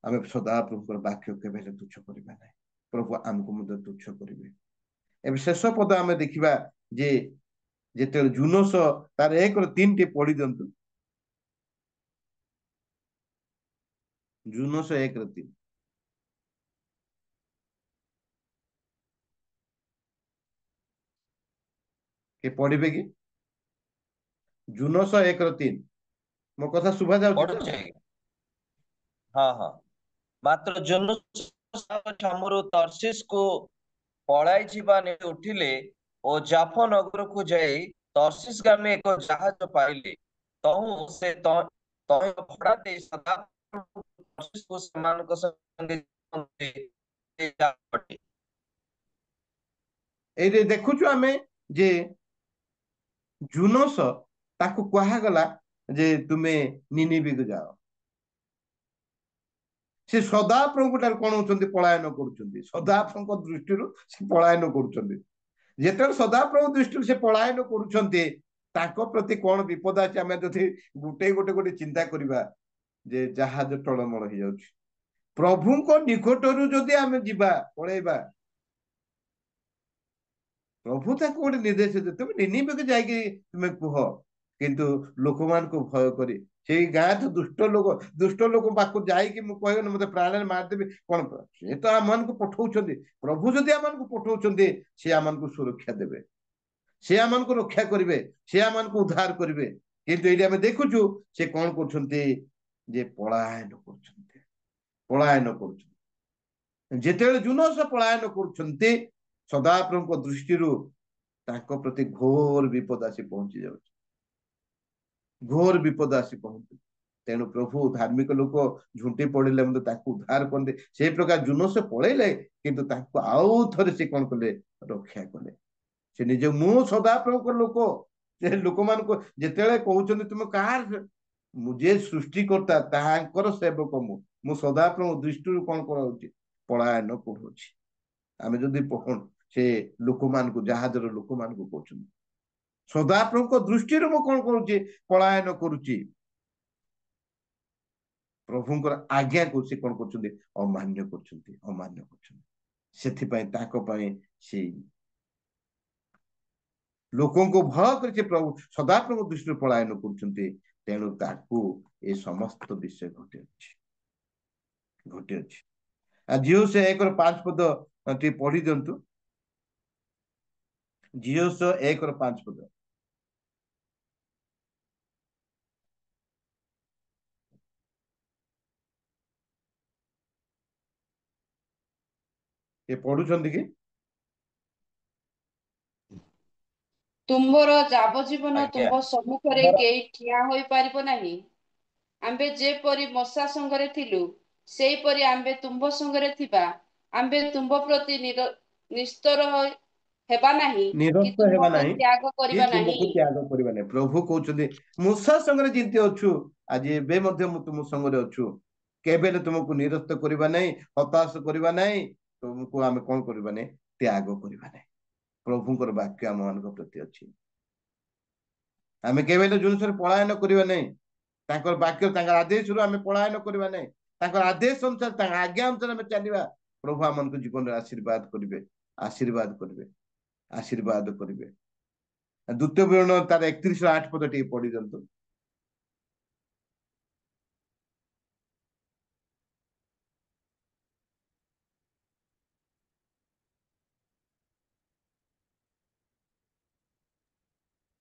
आम सदा प्रभु वाक्य के तुच्छ करवा ना प्रभु आमको तुच्छ करेंगे एवं शेष पद आम देखा जे जिते जुनस तार 1-3 टी पढ़ी दिंतु जुनस 1-3 के पढ़े कि जुनस 1-3 मो कथा शुभा जाउची तो पढ़ुचे हाँ हाँ मात्र जोनुर तर्शीस को पलाई जीवा ने उठिले ओ जाफो नगर को जाई तर्शीस गामे एक जहाज पाइले तहु से भड़ा दे सदा तर्शीस को समान को संगे ए देखुछु आमे जे जुनस ताकू कहा गला जे तुमे निनिबी को जाओ से सदाप्रभु ठार कौन होती पलायन कर सदाप्रभु दृष्टि से पलायन कर जिते सदाप्रभु दृष्टि से पलायन कर प्रति कौन विपद अच्छे आम जो गोटे गोटे गोटे चिंता करवा जे जहाज टलमल हो जाउछि प्रभु को निकटरू जदि आम जीवा पलैबा प्रभु ताको गोटे निर्देश दे तुम निनिबे के जाइए तुम्हें कुह किंतु लोक मान को भय करी से गाँ तो दुष्ट लोक पाक जाइए मुझे मत प्राण मारदेवी कौन सी तो आम को पठाऊँ प्रभु जदि आम को पठाऊँ सी आम को सुरक्षा देवे सी आम को रक्षा करेंगे सी आम को उद्धार करेंगे किंतु ये आम देखुचु से कौन कर पलायन पलायन कर जिते जुनस पलायन कर सदाप्रभु दृष्टि प्रति घोर विपद आसी पहुंची जाऊँ घोर विपद आसी पहुंचे तेणु प्रभु धार्मिक लोक झुंटी पड़े उद्धार करते से प्रकार जुनस पलैले किंतु आउ थे से कौन कले रक्षा कले से निज मु सदा प्रभु लोक से लोक मान को जिते कहते तुम कार मुझे सृष्टिकर्ता तांकर सेवक मु सदा प्रभु दृष्टि कौन कर पलायन कर आम जदि से लोक मान को जहाज लोक मान को कहते सदाप्रभु दृष्टि मु कौन करुच्ची पलायन करुच्ची प्रभुंकर आज्ञा को से कौन कर अमान्य कर लोकों को भय कर प्रभु सदाप्रभु दृष्टि पलायन कर तेणु ताकू ए समस्त विषय घटे झीओ से 1-5 पद टी पढ़ी दिंतु झीओ से 1-5 पद ये पढ़ुଛନ୍ତି कि तुम्बर जावजीवन आज्ञा तुम्भ सम्मुखरे केही ठिया होई पारिबो नाही आम्बे जेपरि मशा संगरे थिलु सेहीपरि आम्बे तुम्भ संगरे थिबा आम्बे तुम्भ प्रति निस्तर हेबा नाही कि निरस्त हेबा तुमको नाही त्याग कि करिबा नाही तुमको त्याग करिबा नाही प्रभु कहउଛନ୍ତି मूसा संगरे जिंते अछु आज एबे मध्य मु तुम संगरे अछु केबेले तुमको निरस्त करिबा नाही हताश करिबा नाही तुमको आमे कोन करिबा नाही त्याग करिबा नाही प्रभुଙ୍କର वाक्य ଆମ ମାନଙ୍କ ପ୍ରତି ଅଛି ଆମେ କେବେଲେ जुनसर पलायन करिबा नाही तांकर वाक्य तांकर आदेश रु आमे पलायन करिबा नाही तांकर आदेश अनुसार तांकर आज्ञा अनुसार आमे चलिबा प्रभु हमनको जीवन रे आशीर्वाद करिवे आशीर्वाद करिवे आशीर्वाद करिवे द्वितीय विवरण तार 31-8 पद टी पढ़ी दिंतु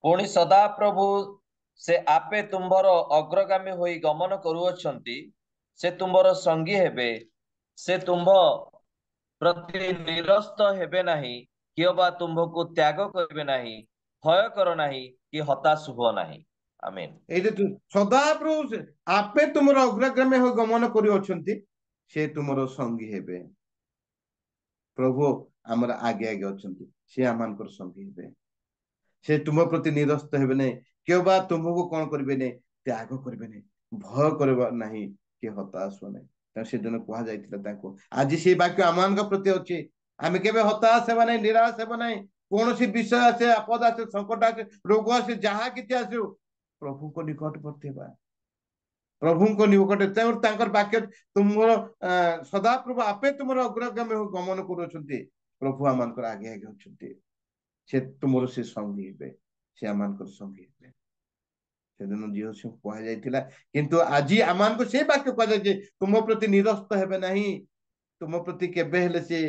पुणी सदा प्रभु से आपे तुम्बर अग्रगामी होई गमन करुअछंती से तुम्बर संगी हेबे से तुम्भ प्रति निरस्त हेबे नाही किबा तुम्भको त्याग करिवे नाही भय कर नाही कि हताश हुओ नाही आमीन सदा प्रभु आपे तुमर अग्रगामी हो गमन करुअछंती से तुमर संगी हेबे प्रभु हमर आगे आगे अछंती से आमानकर संगी हेबे से तुम प्रति निरस्त हेबे नहीं केबा तुमको कौन करेंगे नहीं त्याग करेंगे नहीं भय करबा नहीं कि हताश हो नहीं से दिन कह जाइथिला आज से वाक्य आम प्रति अच्छे आम के हताश हेबा नहीं निराश हेबा नहीं कौन सी विषय आसे आपद आसे संकट आसे रोग आसे जहाँ किसी आसु प्रभु को निकट पड़ेगा प्रभु निकटे वाक्य तुमर सदा प्रभु आपे तुम अग्रगामी गमन कर प्रभु आम आगे आगे अच्छा से तुम से संगी हे से आम संगी हे से दिन झील से कहुला किंतु आज आम से वाक्य कहुए तुम प्रति निरस्त हेबे नहीं तुम प्रति केबे से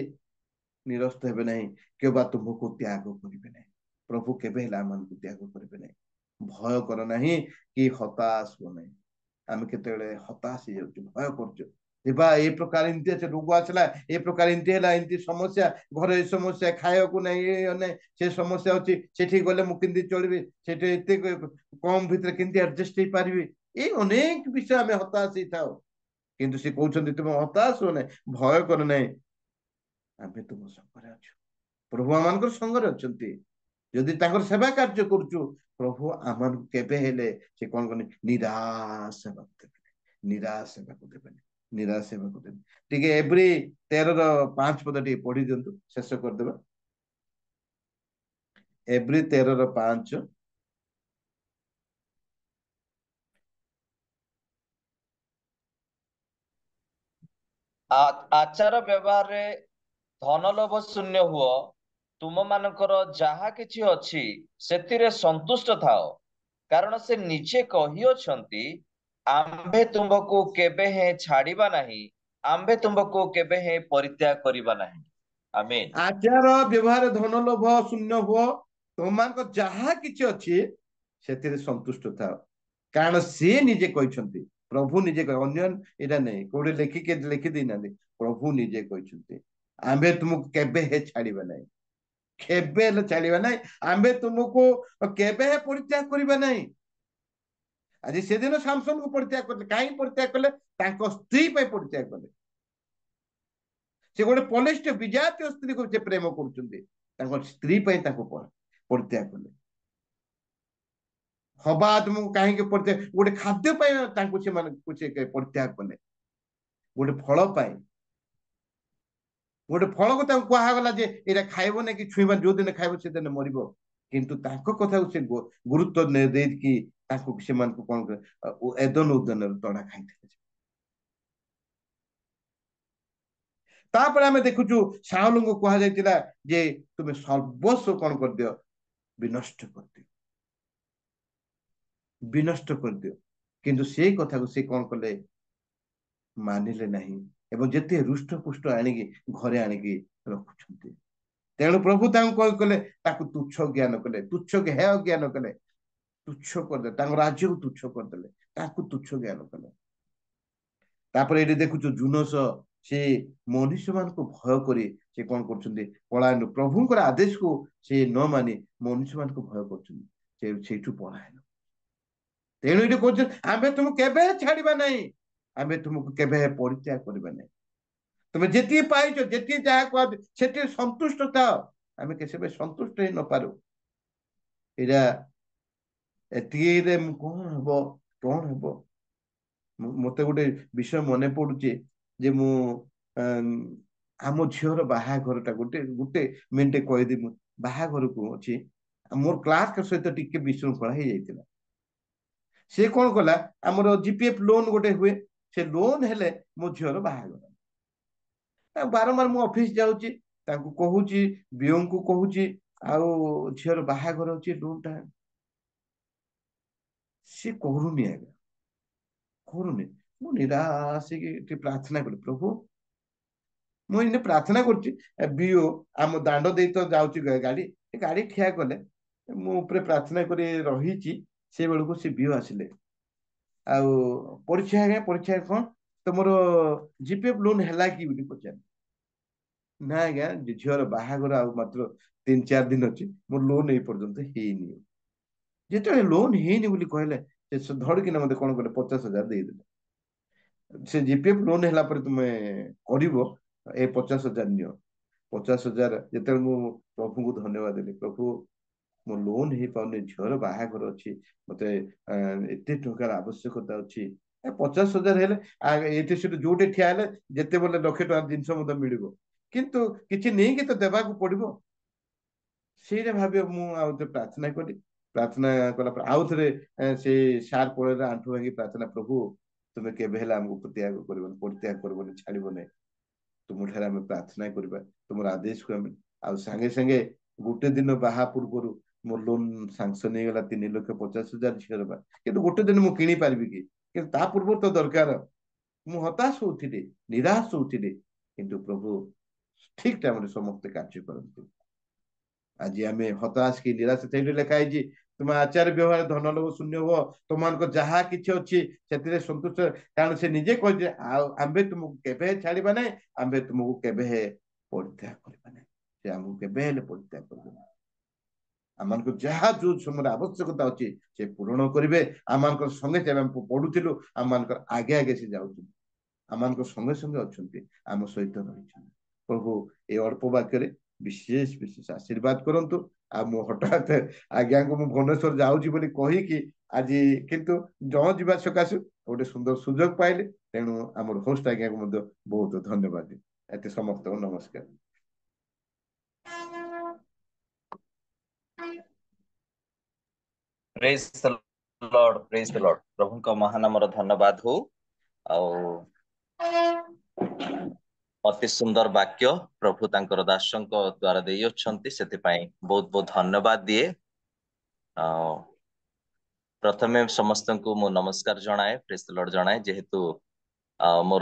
निरस्त हेबे नहीं केबा तुमको त्याग करेंगे नहीं प्रभु केबे आम त्याग करेंगे नहीं भय कर नहीं कि हताश हो नहीं आम के हताश हो भय कर ये प्रकार इमती से रोग आसला ये प्रकार इमती है इमती समस्या घर समस्या खाया को नहीं से समस्या अच्छी से गले मुझे चलि से कम भितर केमती एडजस्ट हो पारि ये अनेक विषय आम हताश ही था किंतु से कहते तुम हताश हो ना भय कर नहीं आम तुम संगे अच्छु प्रभु आम संगे अच्छा जदि सेवा कार्य करुचु प्रभु आम केबे हेले से कौन कौन निराश निराश निराश टे एव्री 13:5 पद टे पढ़ी दिंतु शेष करदे एव्री 13:5 आचार व्यवहार रे धन लोभ शून्य हुओ तुम मानकर जहा किछि अछि सेतिरे संतुष्ट थाओ कारण से निजे कहि अछंती आम्भे तुमको केबे हे छाड़ीबा नाही आम्भे तुमको केबे हे परित्याग करिबा नाही आमीन आचार व्यवहार धन लोभ शून्य हुओ तुम जहा किछि अछि सेतिरे संतुष्ट थाओ कारण से निजे कहते प्रभु निजे अन्य एटा नहीं कोड़े लिखि देना प्रभु निजे कहते आम्भे तुमको केबे हे छाड़ीबा नाही केबे हेले छाड़ीबा नाही आम्भे तुमको केबे हे परित्याग करिबा नाही आज से दिन सामसन को परित्याग करले काहे परित्याग करले तांको स्त्री पे परित्याग करले से गोटे पलिष्ठ विजातीय स्त्री को से प्रेम करुचंदी तांको स्त्री पे तांको परित्याग करले हवा तुमको कहीं परित्याग गोटे खाद्य से परित्याग कले गोटे फल गोटे फल को कहगला ये खाइब ना कि छुईबा जो दिन खाइब से दिन मर किंतु कथा से गुरुत्व देकी कौन एदन उदन तड़ा खाई तापर आम देखुचु साउल को कह जे तुम्हें सर्वस्व कौन कर दियो विनष्ट कर दियो विनष्ट कर दियो किंतु से कथा को से कौन कले मानिले नहीं एवं जेते रुष्ट पुष्ट आनिकी घरे आनिकी रखुछंती तेणु प्रभु कौन कले तुच्छ ज्ञान कले तुच्छ हेय ज्ञान कले तुच्छ करदे राज्य को तुच्छ करदे तुच्छ ज्ञान कले तापर ये देखुଛୁ जुनस से मनुष्य मान को भय करी से कौन कर पलायन प्रभुंकर आदेश को से न मानी मनुष्य मान को भय कर पलायन तेणु ये कहते आमे तुमको केबे छाड़ीबा नहीं आमे तुमको केबे परित्याग करबा नहीं तुम्हें जेती पाइछ जेती जहाँ कह से संतुष्ट था आमे केबे संतुष्ट ही न पारू एरा एतिरे कौन हबो कौन हबो मत गोटे विषय मन पड़ुचे जे मु आम झीर बाहाघरटा गोटे गोटे मिनटे कहदी बाहाघर को अच्छी मोर क्लास सहित टिके विशृंखला हो जाता से कौन कला आमर जीपीएफ लोन गोटे हुए से लोन हेले मो झीर बाहाघर बारंबार मु ऑफिस जाऊँगी कहूँ बीओ को कहूँ आउ झीर बाहाघर अच्छी लोनटा सी करूनी आज्ञा करूनी मु निराश प्रार्थना कर प्रभु मुझे प्रार्थना कर बीओ आम दांड दे तो जाऊँगी गाड़ी गाड़ी ठिया कले मुझे प्रार्थना कर रही से बेलू को सी बीओ आसिले परीक्षा परीक्षा कौन तुम जीपीएफ लोन है कि पचार ना आज्ञा झीर बाहागर आ मात्र 3-4 दिन अच्छी मोर लोन ये पर्यंत है जो लोन है कहले धड़किना मत कौन कले 50,000 देदेले से जीपीएफ लोन है तुम्हें कर 50,000 नियो 50,000 जिते प्रभु को धन्यवाद देली प्रभु मो लोन हो पाने झीर बाहागर अच्छी मत एत टंकार आवश्यकता अच्छी 50,000 हेले जोटे ठिया जिते बोले 1,00,000 जिनस मत मिल किंतु किसी नहीं कि तो देवाक पड़ो से भाव मुझे प्रार्थना करी प्रार्थना कला आउ थे से सार पड़े आंठू भांगी प्रार्थना प्रभु तुमे केबे हेला हमको त्याग करबोनी परित्याग करबोनी छाड़बोनी तुम ठारे आम प्रार्थना करबा तुम आदेश को आम आ संगे संगे गोटे दिन बाहा पूर्व मो लोन सांक्शन हो गला 3,50,000 झीर बा कि गोटे दिन मुझे किणी पार्बि कि पूर्व तो दरकार मु हताश होती निराश होती किंतु प्रभु ठीक टाइम समस्त कार्य करते आज आम हताश कि निराश से लिखाई तुम आचार व्यवहार धन लोभ शून्य हो तुम जहाँ कि अच्छी से सन्तुष्ट कारण से निजे कहे आम्बे तुमको केबे छाड़बा ना आम्बे तुमको केबे परित्याग करबा ना से आमको केबे परित्याग करबा आम जहाँ जो समय आवश्यकता अच्छी से पूरण करेंगे आम संगे से पढ़ुलु आम आगे आगे से जाऊँ आम संगे संगे अच्छा आम सहित रही प्रभु ये अल्प वाक्य विशेष विशेष आशीर्वाद करंतु आ मु हठात आज्ञा को मु भुवनेश्वर जाऊँगी बोली कहीकि आज किंतु जहाँ जीवा सकाशे गोटे सुंदर सुजोग पाइले तेणु आम होस्ट आज्ञा को बहुत धन्यवाद एत समस्त नमस्कार praise the Lord praise the Lord प्रभु का महानामर धन्यवाद हो अति सुंदर वाक्य प्रभु तांकर दासंक द्वारा देई अछंती सेति पई बहुत बहुत धन्यवाद दिए प्रथमे समस्त को मु नमस्कार जनाए प्रेज द लॉर्ड जनाए जेहेतु मोर